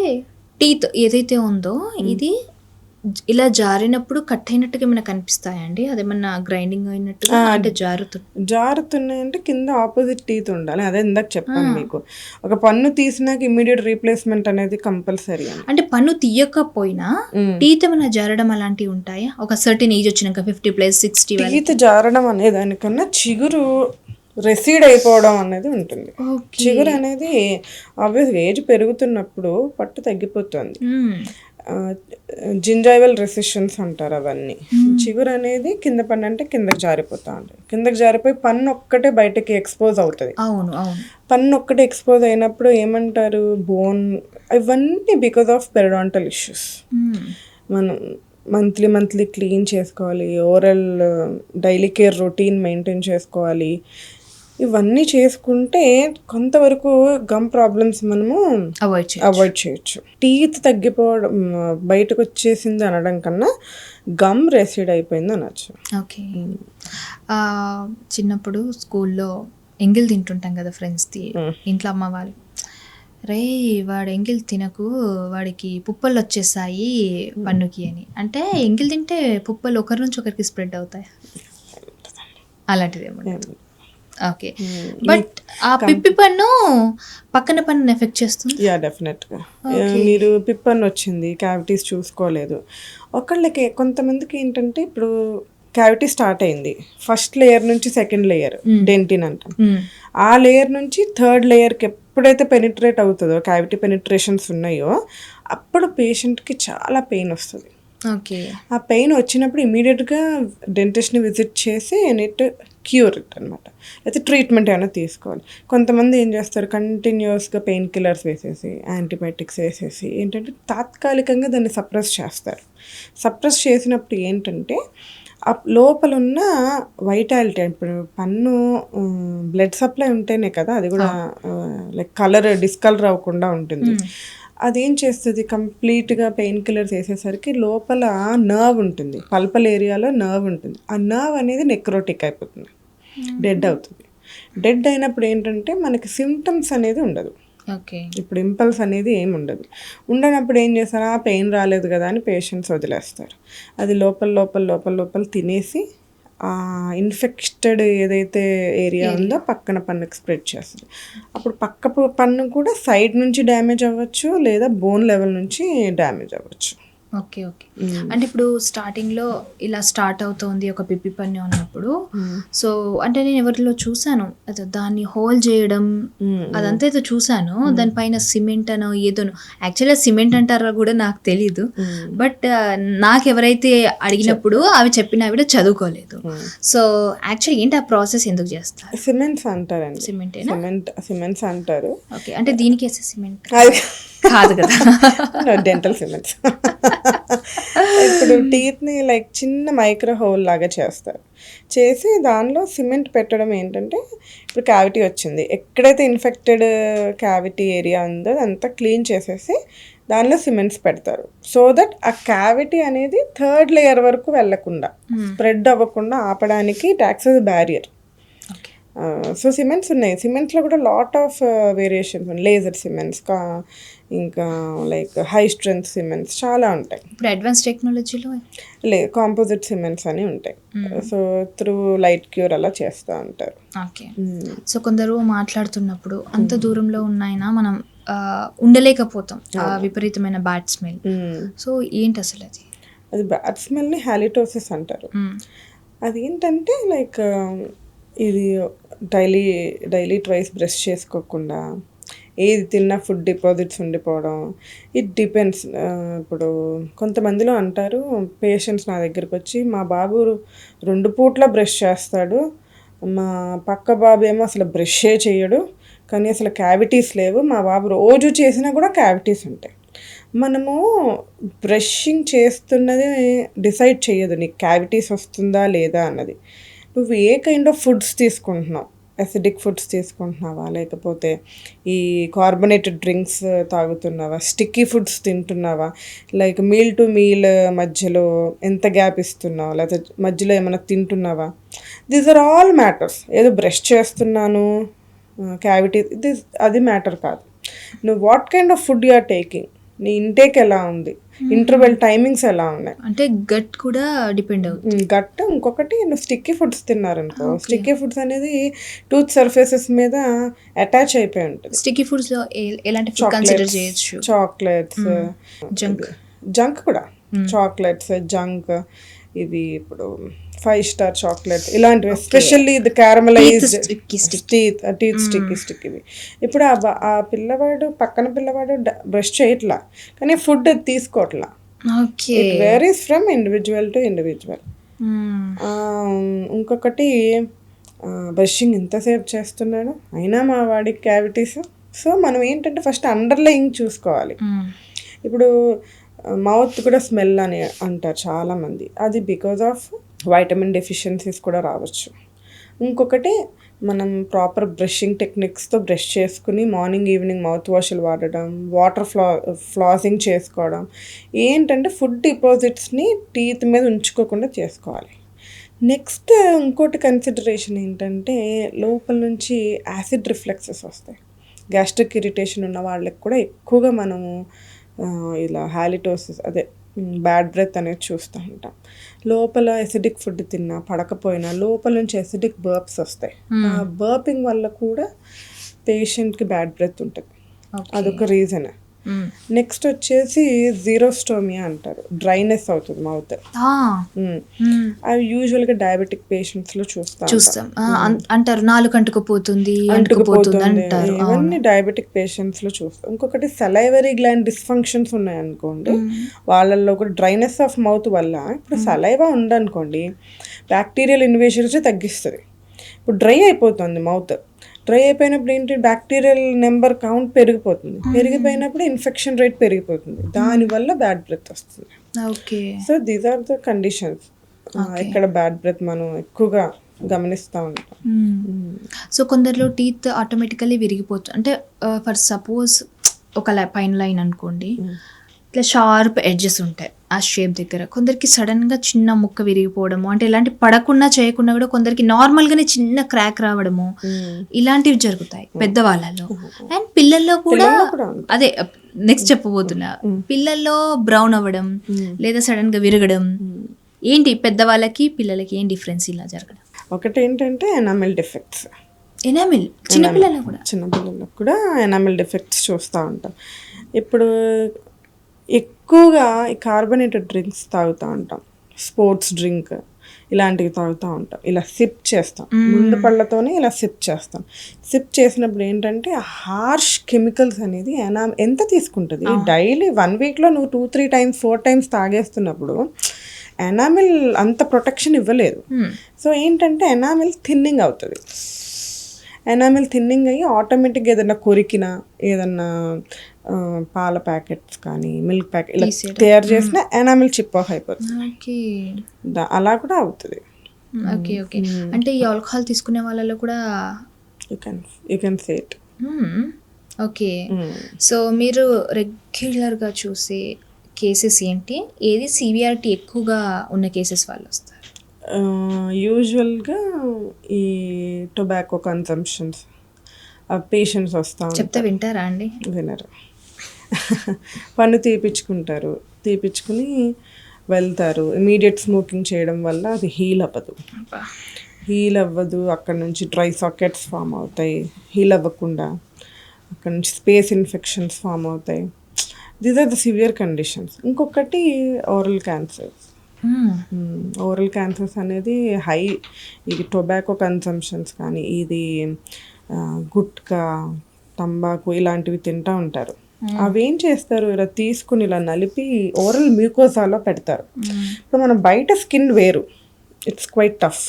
B: టీత్ ఏదైతే ఉందో ఇది ఇలా జారినప్పుడు కట్ అయినట్టుగా ఏమైనా కనిపిస్తాయండి? అదేమన్నా గ్రైండింగ్ అయినట్టుగా అంటే
C: జారుతున్నాయంటే కింద ఆపోజిట్ టీత్ ఉండాలి. అదే ఇందాక చెప్పాను మీకు, ఒక పన్ను తీసినాక ఇమ్మీడియట్ రీప్లేస్మెంట్ అనేది కంపల్సరీ.
B: అంటే పన్ను తీయకపోయినా టీత్ ఏమైనా జారడం అలాంటివి ఉంటాయా? ఒక సర్టెన్ ఏజ్ వచ్చినాక 50+ 60
C: టీత్ జారడం అనే దానికన్నా చిగురు రెసీడ్ అయిపోవడం అనేది ఉంటుంది. చిగురు అనేది ఆబ్వియస్గా ఏజ్ పెరుగుతున్నప్పుడు పట్టు తగ్గిపోతుంది. జింజైవల్ రెసిషన్స్ అంటారు అవన్నీ. చిగురు అనేది కింద పన్ను అంటే కిందకి జారిపోతూ ఉంటుంది. కిందకి జారిపోయి పన్ను ఒక్కటే బయటకి ఎక్స్పోజ్ అవుతుంది.
B: అవును అవును.
C: పన్ను ఒక్కటే ఎక్స్పోజ్ అయినప్పుడు ఏమంటారు, బోన్, ఇవన్నీ బికాస్ ఆఫ్ పెరిడాంటల్ ఇష్యూస్. మనం మంత్లీ క్లీన్ చేసుకోవాలి, oral daily care routine maintain చేసుకోవాలి. ఇవన్నీ చేసుకుంటే కొంతవరకు గమ్ ప్రాబ్లమ్స్ మనము అవాయిడ్ చేయొచ్చు. టీత్ తగ్గిపోవడం, బయటకు వచ్చేసింది అనడం కన్నా గమ్ రెసిడ్ అయిపోయింది అనొచ్చు.
B: ఓకే. చిన్నప్పుడు స్కూల్లో ఎంగిల్ తింటుంటాం కదా ఫ్రెండ్స్ది, ఇంట్లో అమ్మ వాళ్ళు, రే వాడు ఎంగిల్ తినకు, వాడికి పుప్పలు వచ్చేసాయి పన్నుకి అని. అంటే ఎంగిల్ తింటే పుప్పలు ఒకరి నుంచి ఒకరికి స్ప్రెడ్ అవుతాయి, అలాంటిదేమో. ఓకే. బట్ ఆ పిప్పి పన్ను పక్కన పన్ను ఎఫెక్ట్ చేస్తుంది.
C: యా, డెఫినెట్గా. మీరు పిప్పి పన్ను వచ్చింది, క్యావిటీస్ చూసుకోలేదు. ఒకళ్ళకి కొంతమందికి ఏంటంటే ఇప్పుడు క్యావిటీ స్టార్ట్ అయింది, ఫస్ట్ లేయర్ నుంచి సెకండ్ లేయర్ డెంటిన్ అంటాం, ఆ లేయర్ నుంచి థర్డ్ లేయర్కి ఎప్పుడైతే పెనిట్రేట్ అవుతుందో, క్యావిటీ పెనిట్రేషన్స్ ఉన్నాయో, అప్పుడు పేషెంట్కి చాలా పెయిన్ వస్తుంది.
B: ఓకే.
C: ఆ పెయిన్ వచ్చినప్పుడు ఇమీడియట్గా డెంటిస్ట్ని విజిట్ చేసి నీట్ క్యూర్ ఇట్ అనమాట, అయితే ట్రీట్మెంట్ ఏమైనా తీసుకోవాలి. కొంతమంది ఏం చేస్తారు, కంటిన్యూస్గా పెయిన్ కిల్లర్స్ వేసేసి, యాంటీబయాటిక్స్ వేసేసి ఏంటంటే తాత్కాలికంగా దాన్ని సప్రెస్ చేస్తారు. సప్రెస్ చేసినప్పుడు ఏంటంటే ఆ లోపల ఉన్న వైటాలిటీ, ఇప్పుడు పన్ను బ్లడ్ సప్లై ఉంటేనే కదా అది కూడా లైక్ డిస్కలర్ అవ్వకుండా ఉంటుంది. అదేం చేస్తుంది, కంప్లీట్గా పెయిన్ కిల్లర్స్ వేసేసరికి లోపల నర్వ్ ఉంటుంది, పల్పల్ ఏరియాలో నర్వ్ ఉంటుంది, ఆ నర్వ్ అనేది నెక్రోటిక్ అయిపోతుంది, డెడ్ అవుతుంది. డెడ్ అయినప్పుడు ఏంటంటే మనకి సిమ్టమ్స్ అనేది ఉండదు.
B: ఓకే. ఇప్పుడు
C: ఇంపల్స్ అనేది ఏమి ఉండదు. ఉండనప్పుడు ఏం చేస్తారు, ఆ పెయిన్ రాలేదు కదా అని పేషెంట్స్ వదిలేస్తారు. అది లోపల తినేసి ఇన్ఫెక్టెడ్ ఏదైతే ఏరియా ఉందో పక్కన పన్నుకి స్ప్రెడ్ చేస్తుంది. అప్పుడు పక్క పన్ను కూడా సైడ్ నుంచి డ్యామేజ్ అవ్వచ్చు, లేదా బోన్ లెవెల్ నుంచి డ్యామేజ్ అవ్వచ్చు.
B: ఓకే. ఓకే. అంటే ఇప్పుడు స్టార్టింగ్లో ఇలా స్టార్ట్ అవుతుంది ఒక పిప్పి పన్ను ఉన్నప్పుడు, సో అంటే నేను ఎవరిలో చూసాను అదే దాన్ని హోల్ చేయడం అదంతా అయితే చూసాను, దానిపైన సిమెంట్ అనో ఏదోనో, యాక్చువల్గా సిమెంట్ అంటారో కూడా నాకు తెలీదు, బట్ నాకు ఎవరైతే అడిగినప్పుడు అవి చెప్పిన ఆవిడ చదువుకోలేదు. సో యాక్చువల్లీ ఏంటి ఆ ప్రాసెస్ ఎందుకు చేస్తారు?
C: సిమెంట్స్ అంటారండి. సిమెంట్స్ అంటారు.
B: ఓకే. అంటే దీనికి వేసే సిమెంట్ కాదు కదా,
C: డెంటల్ సిమెంట్స్. ఇప్పుడు టీత్ని లైక్ చిన్న మైక్రో హోల్ లాగా చేసి దానిలో సిమెంట్ పెట్టడం ఏంటంటే, ఇప్పుడు క్యావిటీ వచ్చింది, ఎక్కడైతే ఇన్ఫెక్టెడ్ క్యావిటీ ఏరియా ఉందో అదంతా క్లీన్ చేసేసి దానిలో సిమెంట్స్ పెడతారు. సో దట్ ఆ క్యావిటీ అనేది థర్డ్ లేయర్ వరకు వెళ్లకుండా, స్ప్రెడ్ అవ్వకుండా ఆపడానికి it acts as a barrier. So cements ఉన్నాయి. సిమెంట్స్లో కూడా లాట్ ఆఫ్ వేరియేషన్స్ ఉన్నాయి. లేజర్ సిమెంట్స్, ఇంకా లైక్ హై స్ట్రెంత్ సిమెంట్స్ చాలా ఉంటాయి.
B: ఇప్పుడు అడ్వాన్స్ టెక్నాలజీలో
C: కాంపోజిట్ సిమెంట్స్ అని ఉంటాయి. సో త్రూ లైట్ క్యూర్ అలా చేస్తూ ఉంటారు.
B: ఓకే. సో కొందరు మాట్లాడుతున్నప్పుడు అంత దూరంలో ఉన్నాయినా మనం ఉండలేకపోతాం, విపరీతమైన బ్యాడ్ స్మెల్. సో ఏంటి అసలు
C: అది బ్యాడ్ స్మెల్ని హాలిటోసిస్ అంటారు. అదేంటంటే లైక్ ఇది డైలీ ట్వైస్ బ్రష్ చేసుకోకుండా, ఏది తిన్నా ఫుడ్ డిపాజిట్స్ ఉండిపోవడం, ఇట్ డిపెండ్స్. ఇప్పుడు కొంతమందిలో అంటారు పేషెంట్స్ నా దగ్గరికి వచ్చి, మా బాబు 2 పూట్ల బ్రష్ చేస్తాడు, మా పక్క బాబు ఏమో అసలు బ్రషే చేయడు, కానీ అసలు క్యావిటీస్ లేవు, మా బాబు రోజు చేసినా కూడా క్యావిటీస్ ఉంటాయి. మనము బ్రషింగ్ చేస్తున్నది డిసైడ్ చేయదు నీకు క్యావిటీస్ వస్తుందా లేదా అన్నది. నువ్వు ఏ కైండ్ ఆఫ్ ఫుడ్స్ తీసుకుంటున్నావు, అసిడిక్ ఫుడ్స్ తీసుకుంటున్నావా, లేకపోతే ఈ కార్బొనేటెడ్ డ్రింక్స్ తాగుతున్నావా, స్టిక్కీ ఫుడ్స్ తింటున్నావా, లైక్ మీల్ టు మీల్ మధ్యలో ఎంత గ్యాప్ ఇస్తున్నావు, లేకపోతే మధ్యలో ఏమైనా తింటున్నావా, దీస్ ఆర్ ఆల్ మ్యాటర్స్. ఏదో బ్రష్ చేస్తున్నాను క్యావిటీ అది మ్యాటర్ కాదు. నువ్వు what kind of food you are taking, నీ ఇంటేక్ ఎలా ఉంది, ఇంటర్వెల్ టైమింగ్స్ ఎలా ఉన్నాయి,
B: అంటే గట్ కూడా డిపెండ్ అవుతుంది.
C: గట్ ఇంకొకటి, నువ్వు స్టిక్కీ ఫుడ్స్ తిన్నారనుకో, స్టిక్కీ ఫుడ్స్ అనేది టూత్ సర్ఫేసెస్ మీద అటాచ్ అయిపోయి ఉంటుంది.
B: స్టిక్కీ ఫుడ్స్ లో ఎలాంటి ఫుడ్ కన్సిడర్ చేయొచ్చు?
C: చాక్లెట్స్, జంక్ కూడా, చాక్లెట్స్, జంక్, ఇవి ఇప్పుడు 5 స్టార్ చాక్లెట్ ఇలాంటివి, ఎస్పెషల్లీ ఇది క్యారమలైజ్డ్ టీత్ స్టిక్ ఇవి. ఇప్పుడు ఆ పిల్లవాడు పక్కన పిల్లవాడు బ్రష్ చేయట్లా, కానీ ఫుడ్ అది తీసుకోవట్లా.
B: Okay.
C: It varies from individual to individual. ఇంకొకటి బ్రషింగ్ ఎంతసేపు చేస్తున్నాడు అయినా మా వాడికి క్యావిటీస్. సో మనం ఏంటంటే ఫస్ట్ అండర్లయింగ్ చూసుకోవాలి. ఇప్పుడు మౌత్ కూడా స్మెల్ అని అంటారు చాలామంది, అది బికాజ్ ఆఫ్ వైటమిన్ డెఫిషియన్సీస్ కూడా రావచ్చు. ఇంకొకటి మనం ప్రాపర్ బ్రషింగ్ టెక్నిక్స్తో బ్రష్ చేసుకుని మార్నింగ్ ఈవినింగ్ మౌత్ వాష్లు వాడడం, వాటర్ ఫ్లాసింగ్ చేసుకోవడం, ఏంటంటే ఫుడ్ డిపాజిట్స్ని టీత్ మీద ఉంచుకోకుండా చేసుకోవాలి. నెక్స్ట్ ఇంకోటి కన్సిడరేషన్ ఏంటంటే లోపల నుంచి యాసిడ్ రిఫ్లెక్సెస్ వస్తాయి. గ్యాస్ట్రిక్ ఇరిటేషన్ ఉన్న వాళ్ళకి కూడా ఎక్కువగా మనము ఇలా హాలిటోసిస్ అదే బ్యాడ్ బ్రెత్ అనేది చూస్తూ ఉంటాం. లోపల ఎసిడిక్ ఫుడ్ తిన్నా పడకపోయినా లోపల నుంచి ఎసిడిక్ బర్ప్స్ వస్తాయి. ఆ బర్పింగ్ వల్ల కూడా పేషెంట్కి బ్యాడ్ బ్రెత్ ఉంటుంది, అదొక రీజన్. నెక్స్ట్ వచ్చేసి జీరోస్టోమియా అంటారు, డ్రైనెస్ అవుతుంది మౌత్. అవి యూజువల్గా డయాబెటిక్ పేషెంట్స్లో చూస్తాం.
B: అంటారు నాలుగు అంటుకుపోతుంది అంటారు,
C: ఇవన్నీ డయాబెటిక్ పేషెంట్స్లో చూస్తాం. ఇంకొకటి సలైవరీ గ్లాండ్ డిస్ఫంక్షన్స్ ఉన్నాయనుకోండి, వాళ్ళల్లో కూడా డ్రైనెస్ ఆఫ్ మౌత్ వల్ల, ఇప్పుడు సలైవా ఉందనుకోండి బ్యాక్టీరియల్ ఇన్వేషన్స్ తగ్గిస్తుంది. ఇప్పుడు డ్రై అయిపోతుంది మౌత్, డ్రై అయిపోయినప్పుడు ఏంటి బ్యాక్టీరియల్ నెంబర్ కౌంట్ పెరిగిపోతుంది, పెరిగిపోయినప్పుడు ఇన్ఫెక్షన్ రేట్ పెరిగిపోతుంది, దానివల్ల బ్యాడ్ బ్రెత్ వస్తుంది. So these are the conditions ఇక్కడ బ్యాడ్ బ్రెత్ మనం ఎక్కువగా గమనిస్తూ ఉంటాం.
B: సో కొందరిలో టీత్ ఆటోమేటికలీ విరిగిపోతుంది, అంటే ఫర్ సపోజ్ ఒక పైన లైన్ అనుకోండి, ఇట్లా షార్ప్ ఎడ్జెస్ ఉంటాయి ఆ షేప్ దగ్గర, కొందరికి సడన్గా చిన్న ముక్క విరిగిపోవడము, అంటే ఇలాంటి పడకుండా చేయకుండా కూడా కొందరికి నార్మల్గానే చిన్న క్రాక్ రావడము, ఇలాంటివి జరుగుతాయి పెద్దవాళ్ళలో. అండ్ పిల్లల్లో కూడా అదే నెక్స్ట్ చెప్పబోతున్నా, పిల్లల్లో బ్రౌన్ అవ్వడం లేదా సడన్గా విరగడం, ఏంటి పెద్దవాళ్ళకి పిల్లలకి ఏం డిఫరెన్స్ ఇలా జరగడం?
C: ఒకటి ఏంటంటే ఎనామిల్ డిఫెక్ట్స్.
B: ఎనామిల్
C: చిన్నపిల్లలకు కూడా ఎనామిల్ డిఫెక్ట్స్ చూస్తూ ఉంటాం. ఇప్పుడు ఎక్కువగా ఈ కార్బోనేటెడ్ డ్రింక్స్ తాగుతూ ఉంటాం, స్పోర్ట్స్ డ్రింక్ ఇలాంటివి తాగుతూ ఉంటాం, ఇలా సిప్ చేస్తాం, ముందు పళ్ళతోనే ఇలా సిప్ చేస్తాం. సిప్ చేసినప్పుడు ఏంటంటే హార్ష్ కెమికల్స్ అనేది ఎంత తీసుకుంటుంది, డైలీ 1 వీక్లో నువ్వు 2-3 టైమ్స్ 4 టైమ్స్ తాగేస్తున్నప్పుడు ఎనామిల్ అంత ప్రొటెక్షన్ ఇవ్వలేదు. సో ఏంటంటే ఎనామిల్ థిన్నింగ్ అవుతుంది. ఎనామిల్ థిన్నింగ్ అయ్యి ఆటోమేటిక్గా ఏదైనా కొరికినా, ఏదన్నా పాల ప్యాకెట్స్ కానీ మిల్క్ ప్యాకెట్ ఇలా తయారు చేసిన ఎనామిల్ చిప్ ఆఫ్ అయిపోతుంది, అలా కూడా అవుతుంది.
B: Okay okay. అంటే ఈ ఆల్కహాల్ తీసుకునే వాళ్ళలో కూడా
C: you can say it.
B: Okay. So మీరు రెగ్యులర్గా చూసే కేసెస్ ఏంటి, ఏది సివియారిటీ ఎక్కువగా ఉన్న కేసెస్ వాళ్ళు వస్తారు?
C: యూజువల్గా ఈ టొబాకో కన్సంప్షన్స్ పేషెంట్స్ వస్తాం,
B: చెప్తే వింటారా అండి?
C: వినరు. పన్ను తీపించుకుంటారు, తీపించుకుని వెళ్తారు. ఇమీడియట్ స్మోకింగ్ చేయడం వల్ల అది హీల్ అవ్వదు, అక్కడ నుంచి డ్రై సాకెట్స్ ఫామ్ అవుతాయి. హీల్ అవ్వకుండా అక్కడ నుంచి స్పేస్ ఇన్ఫెక్షన్స్ ఫామ్ అవుతాయి. These are the severe conditions. ఇంకొకటి ఓరల్ క్యాన్సర్స్. ఓరల్ క్యాన్సర్స్ అనేది ఇది టొబాకో కన్సంప్షన్స్ కానీ, ఇది గుట్కా తంబాకు ఇలాంటివి తింటూ ఉంటారు. అవేం చేస్తారు, ఇలా తీసుకుని ఇలా నలిపి ఓరల్ మ్యూకోసాలో పెడతారు. ఇప్పుడు మనం బయట స్కిన్ వేరు, ఇట్స్ క్వైట్ టఫ్,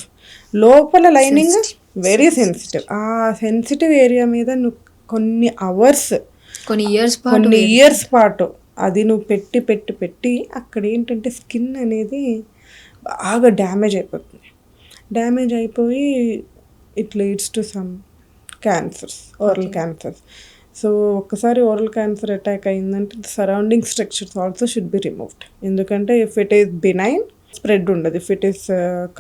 C: లోపల లైనింగ్ వెరీ సెన్సిటివ్. ఆ సెన్సిటివ్ ఏరియా మీద నువ్వు కొన్ని ఇయర్స్ పాటు అది నువ్వు పెట్టి అక్కడ ఏంటంటే స్కిన్ అనేది బాగా డ్యామేజ్ అయిపోతుంది. డ్యామేజ్ అయిపోయి it leads to some cancers, oral cancers. So ఒక్కసారి ఓరల్ క్యాన్సర్ అటాక్ అయిందంటే surrounding structures also should be removed. ఎందుకంటే if it is benign spread ఉండదు, if it is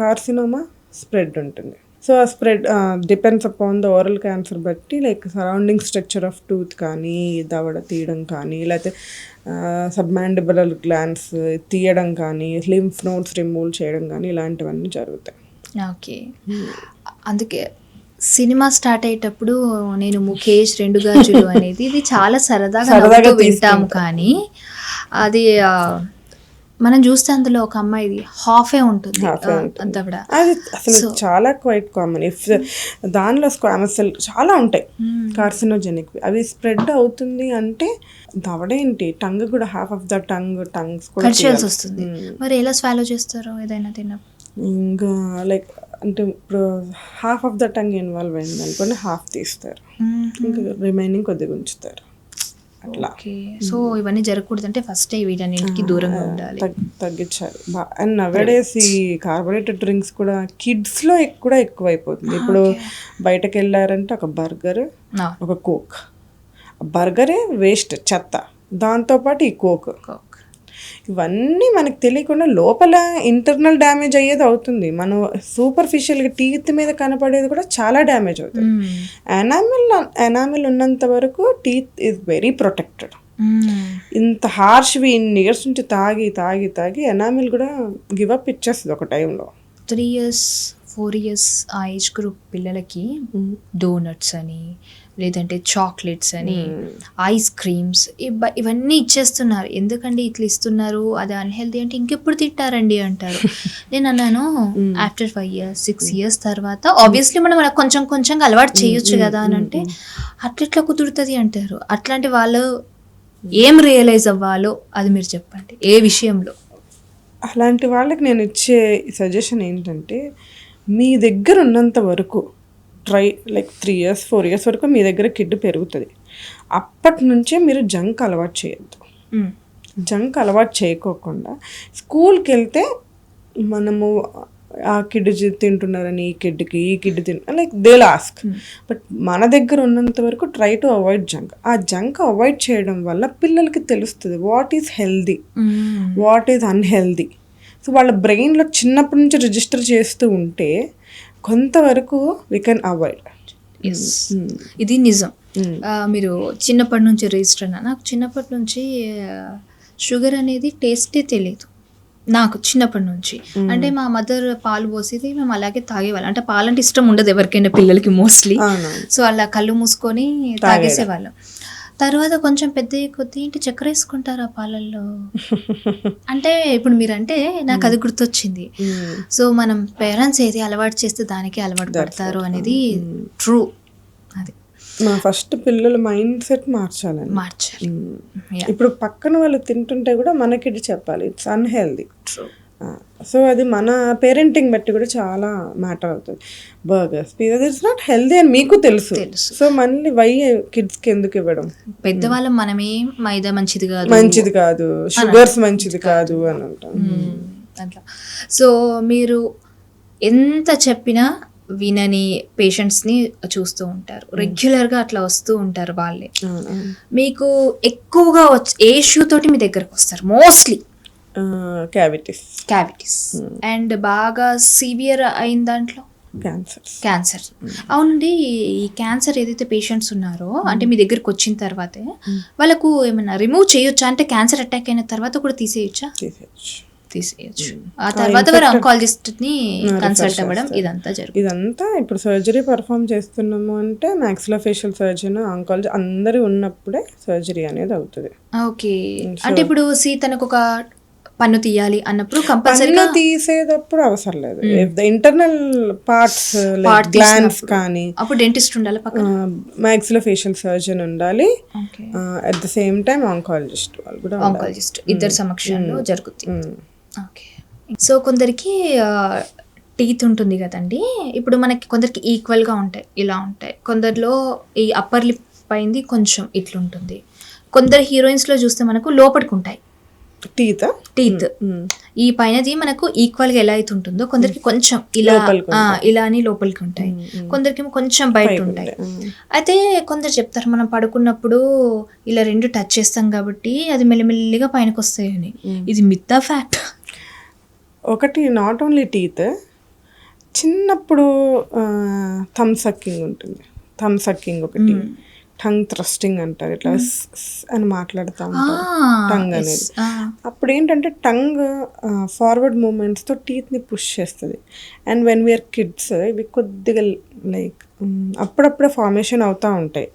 C: carcinoma spread ఉంటుంది. సో ఆ spread depends upon the oral cancer బట్టి, like surrounding structure of tooth కానీ దవడ తీయడం కానీ, లేకపోతే సబ్మాండిబులర్ గ్లాండ్స్ తీయడం కానీ, లింఫ్ నోడ్స్ రిమూవ్ చేయడం కానీ ఇలాంటివన్నీ జరుగుతాయి.
B: ఓకే. అందుకే సినిమా స్టార్ట్ అయ్యేటప్పుడు నేను ముఖేష్ 2 గాజులు అనేది ఇది చాలా సరదాగా వింటాము, కానీ అది మనం చూస్తే అందులో ఒక అమ్మాయిది హాఫే ఉంటుంది దవడ.
C: అది అసలు చాలా క్వైట్ కామన్. ఇఫ్ దానిలో స్క్వామస్ సెల్ చాలా ఉంటాయి కార్సినోజెనిక్. అవి స్ప్రెడ్ అవుతుంది అంటే దవడేంటి, టంగ్ కూడా హాఫ్ ఆఫ్ ద టంగ్స్ కూడా
B: కర్షియల్స్ వస్తుంది. మరి ఎలా స్వాలో చేస్తారో ఏదైనా తిన్నప్పుడు?
C: ఇంకా లైక్ అంటే ఇప్పుడు half of the tongue involve అయింది అనుకోండి, హాఫ్ తీస్తారు, ఇంకా రిమైనింగ్ కొద్దిగా ఉంచుతారు అట్లా.
B: సో ఇవన్నీ జరగకూడదు అంటే ఫస్ట్ వీటన్నిటికి దూరంగా ఉండాలి,
C: తగ్గించాలి. అండ్ నవేడేస్ ఈ కార్బోనేటెడ్ డ్రింక్స్ కూడా కిడ్స్లో కూడా ఎక్కువైపోతుంది. ఇప్పుడు బయటకు వెళ్ళారంటే ఒక బర్గర్, ఒక కోక్. బర్గరే వేస్ట్, చెత్త, దాంతోపాటు ఈ కోక్, ఇవన్నీ మనకు తెలియకుండా లోపల ఇంటర్నల్ డ్యామేజ్ అయ్యేది అవుతుంది. మనం సూపర్ఫిషియల్గా టీత్ మీద కనపడేది కూడా చాలా డ్యామేజ్ అవుతుంది. ఎనామిల్ ఉన్నంత వరకు టీత్ ఈజ్ వెరీ ప్రొటెక్టెడ్. ఇంత హార్ష్వి ఇన్ని ఇయర్స్ నుంచి తాగి తాగి తాగి ఎనామిల్ కూడా గివ్ అప్ ఇచ్చేస్తుంది ఒక టైంలో.
B: 3 years 4 years ఆ ఏజ్ గ్రూప్ పిల్లలకి డోనట్స్ అని, లేదంటే చాక్లెట్స్ అని, ఐస్ క్రీమ్స్ ఇవన్నీ ఇచ్చేస్తున్నారు. ఎందుకండి ఇట్లా ఇస్తున్నారు, అది అన్హెల్దీ అంటే ఇంకెప్పుడు తింటారండి అంటారు. నేను అన్నాను ఆఫ్టర్ 5 years 6 years తర్వాత ఆబ్వియస్లీ మనం కొంచెం కొంచెం అలవాటు చేయొచ్చు కదా అని అంటే అట్లా కుదురుతుంది అంటారు. అట్లాంటి వాళ్ళు ఏం రియలైజ్ అవ్వాలో అది మీరు చెప్పండి, ఏ విషయంలో?
C: అలాంటి వాళ్ళకి నేను ఇచ్చే సజెషన్ ఏంటంటే, మీ దగ్గర ఉన్నంత వరకు ట్రై, లైక్ 3 years 4 years వరకు మీ దగ్గర కిడ్ పెరుగుతుంది. అప్పటి నుంచే మీరు జంక్ అలవాటు చేయొద్దు. జంక్ అలవాటు చేయకోకుండా స్కూల్కి వెళ్తే మనము ఆ కిడ్ తింటున్నారని ఈ kid like they ask. But మన దగ్గర ఉన్నంత వరకు ట్రై టు అవాయిడ్ జంక్. ఆ జంక్ అవాయిడ్ చేయడం వల్ల పిల్లలకి తెలుస్తుంది what is healthy, what is unhealthy. So వాళ్ళ బ్రెయిన్లో చిన్నప్పటి నుంచి రిజిస్టర్ చేస్తూ ఉంటే కొంతవరకు వీ కెన్ అవాయిడ్.
B: ఇది నిజం. మీరు చిన్నప్పటి నుంచి రిజిస్టర్ అన్న, నాకు చిన్నప్పటి నుంచి షుగర్ అనేది టేస్టే తెలియదు నాకు చిన్నప్పటి నుంచి. అంటే మా మదర్ పాలు పోసేది, మేము అలాగే తాగేవాళ్ళం. అంటే పాలంటే ఇష్టం ఉండదు ఎవరికైనా పిల్లలకి మోస్ట్లీ. సో అలా కళ్ళు మూసుకొని తాగేసేవాళ్ళం. తర్వాత కొంచెం పెద్ద కొద్ది ఏంటి చక్కెర వేసుకుంటారు ఆ పాలల్లో అంటే ఇప్పుడు మీరంటే నాకు అది గుర్తొచ్చింది. సో మనం పేరెంట్స్ ఏది అలవాటు చేస్తే దానికి అలవాటు పడతారు అనేది ట్రూ. అది
C: మా ఫస్ట్ పిల్లల మైండ్ సెట్ మార్చాలి. ఇప్పుడు పక్కన వాళ్ళు తింటుంటే కూడా మనకి చెప్పాలి ఇట్స్ అన్హెల్దీ. సో అది మన పేరెంటింగ్ బట్టి కూడా చాలా మ్యాటర్ అవుతుంది. Burgers, pizza it's not healthy అని మీకు తెలుసు. సో మళ్ళీ వై కిడ్స్కి ఎందుకు ఇవ్వడం?
B: పెద్దవాళ్ళం మనమే మైదా మంచిది కాదు,
C: షుగర్స్ మంచిది కాదు అని అంటాం
B: అట్లా. సో మీరు ఎంత చెప్పినా వినని పేషెంట్స్ని చూస్తూ ఉంటారు, రెగ్యులర్గా అట్లా వస్తూ ఉంటారు వాళ్ళే. మీకు ఎక్కువగా ఏ ఇష్యూ తోటి మీ దగ్గరకు వస్తారు? మోస్ట్లీ క్యావిటీస్ అండ్ బాగా సివియర్ అయిన దాంట్లో క్యాన్సర్. అవునండి, ఈ క్యాన్సర్ ఏదైతే పేషెంట్స్ ఉన్నారో అంటే మీ దగ్గరకు వచ్చిన తర్వాతే వాళ్ళకు ఏమైనా రిమూవ్ చేయొచ్చా? అంటే క్యాన్సర్ అటాక్ అయిన తర్వాత కూడా తీసేయొచ్చు. ఆ తర్వాత వారు ఆంకాలజిస్ట్ ని కన్సల్ట్ అవ్వడం ఇదంతా జరుగుతుంది.
C: ఇదంతా ఇప్పుడు సర్జరీ పర్ఫామ్ చేస్తున్నాము అంటే మాక్సిలోఫేషియల్ సర్జన్, ఆంకాలజీ అందరూ ఉన్నప్పుడే సర్జరీ అనేది అవుతుంది.
B: ఓకే, అంటే ఇప్పుడు తనకు ఒక పన్ను తీయాలి అన్నప్పుడు కంపల్సరీగా
C: తీసేటప్పుడు అవసరం లేదు. ఇంటర్నల్ పార్ట్స్ గ్లాండ్స్ కానీ
B: అప్పుడు డెంటిస్ట్ ఉండాలి, పక్కన
C: మాక్సిలోఫేషియల్ సర్జన్ ఉండాలి, at the same time oncologist వాళ్ళు కూడా
B: ఆంకాలజిస్ట్ ఇద్దరు సమక్షంలో జరుగుతుంది. ఓకే, సో కొందరికి టీత్ ఉంటుంది కదండి, ఇప్పుడు మనకి కొందరికి ఈక్వల్గా ఉంటాయి, ఇలా ఉంటాయి. కొందరిలో ఈ అప్పర్ లిప్ పైంది కొంచెం ఇట్లుంటుంది. కొందరు హీరోయిన్స్లో చూస్తే మనకు లోపలికి ఉంటాయి టీత్. ఈ పైనది మనకు ఈక్వల్ గా ఎలా అయితే ఉంటుందో కొందరికి కొంచెం ఇలా అని లోపలికి ఉంటాయి, కొందరికి కొంచెం బయట ఉంటాయి. అయితే కొందరు చెప్తారు మనం పడుకున్నప్పుడు ఇలా 2 టచ్ చేస్తాం కాబట్టి అది మెల్లిమెల్లిగా పైనకి వస్తాయని. ఇది మిత్తా ఫ్యాక్ట్?
C: ఒకటి నాట్ ఓన్లీ టీత్, చిన్నప్పుడు థమ్ సక్కింగ్ ఉంటుంది. థమ్ సక్కింగ్ ఒకటి, టంగ్ థ్రస్టింగ్ అంటారు, ఇట్లా అని మాట్లాడుతూ ఉంటారు టంగ్ అనేది. అప్పుడు ఏంటంటే టంగ్ ఫార్వర్డ్ మూమెంట్స్తో టీత్ని పుష్ చేస్తుంది. అండ్ వెన్ వీఆర్ కిడ్స్ ఇవి కొద్దిగా లైక్ అప్పుడప్పుడే ఫార్మేషన్ అవుతూ ఉంటాయి.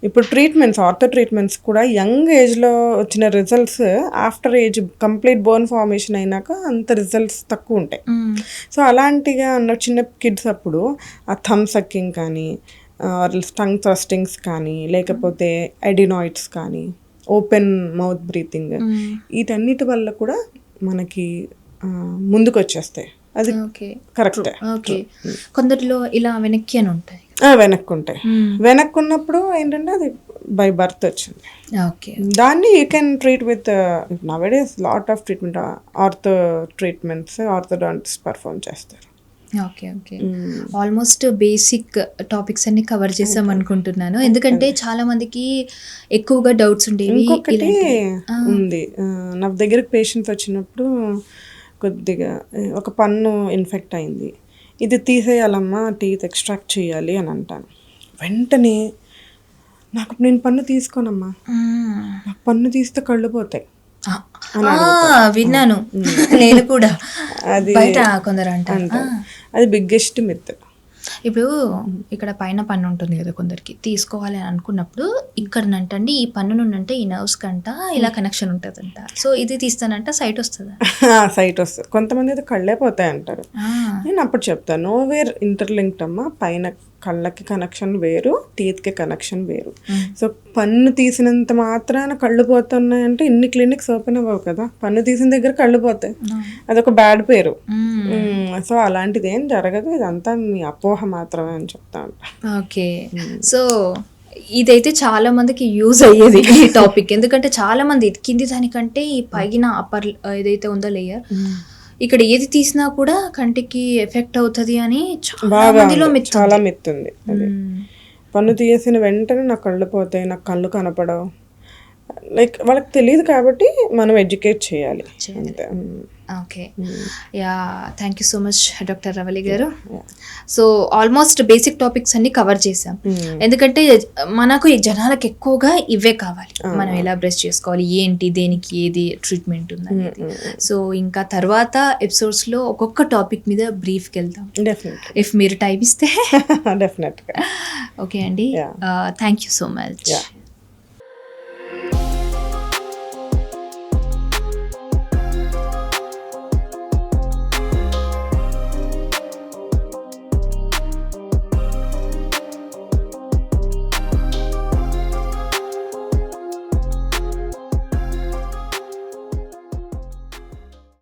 C: ఇప్పుడు ట్రీట్మెంట్స్, ఆర్థో ట్రీట్మెంట్స్ కూడా యంగ్ ఏజ్లో వచ్చిన results after age complete bone formation అయినాక అంత రిజల్ట్స్ తక్కువ ఉంటాయి. సో అలాంటిగా ఉన్న చిన్న కిడ్స్ అప్పుడు ఆ థమ్ సక్కింగ్ కానీ, టంగ్ థ్రస్టింగ్స్ కానీ, లేకపోతే ఎడినాయిడ్స్ కానీ, ఓపెన్ మౌత్ బ్రీతింగ్, వీటన్నిటి వల్ల కూడా మనకి ముందుకు వచ్చేస్తాయి. అది కరెక్టే.
B: ఓకే, కొందరిలో ఇలా వెనక్కి అని ఉంటాయి.
C: వెనక్కి ఉంటాయి. వెనక్కి ఉన్నప్పుడు ఏంటంటే అది బై బర్త్ వచ్చింది.
B: ఓకే,
C: దాన్ని you can treat with nowadays lot of treatment, ortho treatments orthodontist perform చేస్తారు.
B: Okay okay, almost basic topics అన్ని కవర్ చేసాం అనుకుంటున్నాను. ఎందుకంటే చాలా మందికి ఎక్కువగా డౌట్స్ ఉండేవి.
C: ఇంకొకటి ఉంది, నా దగ్గరకు పేషెంట్స్ వచ్చినప్పుడు కొద్దిగా ఒక పన్ను ఇన్ఫెక్ట్ అయింది, ఇది తీసేయాలమ్మా, టీత్ ఎక్స్ట్రాక్ట్ చేయాలి అని అంటాను. వెంటనే నేను పన్ను తీసుకోనమ్మా, నాకు పన్ను తీస్తే కళ్ళు పోతాయి.
B: విన్నాను నేను కూడా, అది బయట కొందరు అంటారు.
C: అది బిగ్గెస్ట్ మిత్.
B: ఇప్పుడు ఇక్కడ పైన పన్ను ఉంటుంది కదా, కొందరికి తీసుకోవాలి అని అనుకున్నప్పుడు ఇక్కడ నంటండి ఈ పన్ను నుండి అంటే ఈ నర్వ్స్ కంట ఇలా కనెక్షన్ ఉంటుందంట. సో ఇది తీస్తానంట సైట్ వస్తుందా?
C: సైట్ వస్తుంది. కొంతమంది అయితే కళ్ళే పోతాయి అంటారు. నేను అప్పుడు చెప్తాను, నోవేర్ ఇంటర్లింక్డ్ అమ్మా, పైన కళ్ళకి కనెక్షన్ వేరు, టీత్కి కనెక్షన్ వేరు. సో పన్ను తీసినంత మాత్రాన కళ్ళు పోతున్నాయంటే ఇన్ని క్లినిక్స్ ఓపెన్ అవ్వవు కదా. పన్ను తీసిన దగ్గర కళ్ళు పోతాయి, అదొక బ్యాడ్ పేరు. సో అలాంటిది ఏం జరగదు, ఇదంతా మీ అపోహ మాత్రమే అని చెప్తాను.
B: ఓకే, సో ఇదైతే చాలా మందికి యూజ్ అయ్యేది ఈ టాపిక్. ఎందుకంటే చాలా మంది కింది దానికంటే ఈ పైన అప్పర్ ఏదైతే ఉందో లేయర్, ఇక్కడ ఏది తీసినా కూడా కంటికి ఎఫెక్ట్ అవుతుంది అని చాలా
C: మిత్ ఉంది. అది పన్ను తీసిన వెంటనే నాకు కళ్ళు పోతాయి, నాకు కళ్ళు కనపడవు, లైక్ వాళ్ళకి తెలియదు కాబట్టి మనం ఎడ్యుకేట్ చేయాలి అంతే.
B: Okay, yeah, thank you so much doctor Ravali గారు. సో ఆల్మోస్ట్ బేసిక్ టాపిక్స్ అన్ని కవర్ చేసాం. ఎందుకంటే మనకు ఈ జనాలకు ఎక్కువగా ఇవే కావాలి, మనం ఎలా బ్రష్ చేసుకోవాలి, ఏంటి, దేనికి ఏది ట్రీట్మెంట్ ఉందనేది. సో ఇంకా తర్వాత ఎపిసోడ్స్లో ఒక్కొక్క టాపిక్ మీద బ్రీఫ్కి వెళ్తాం, ఇఫ్ మీరు టైం ఇస్తే.
C: డెఫినెట్గా.
B: ఓకే అండి, థ్యాంక్ యూ సో మచ్.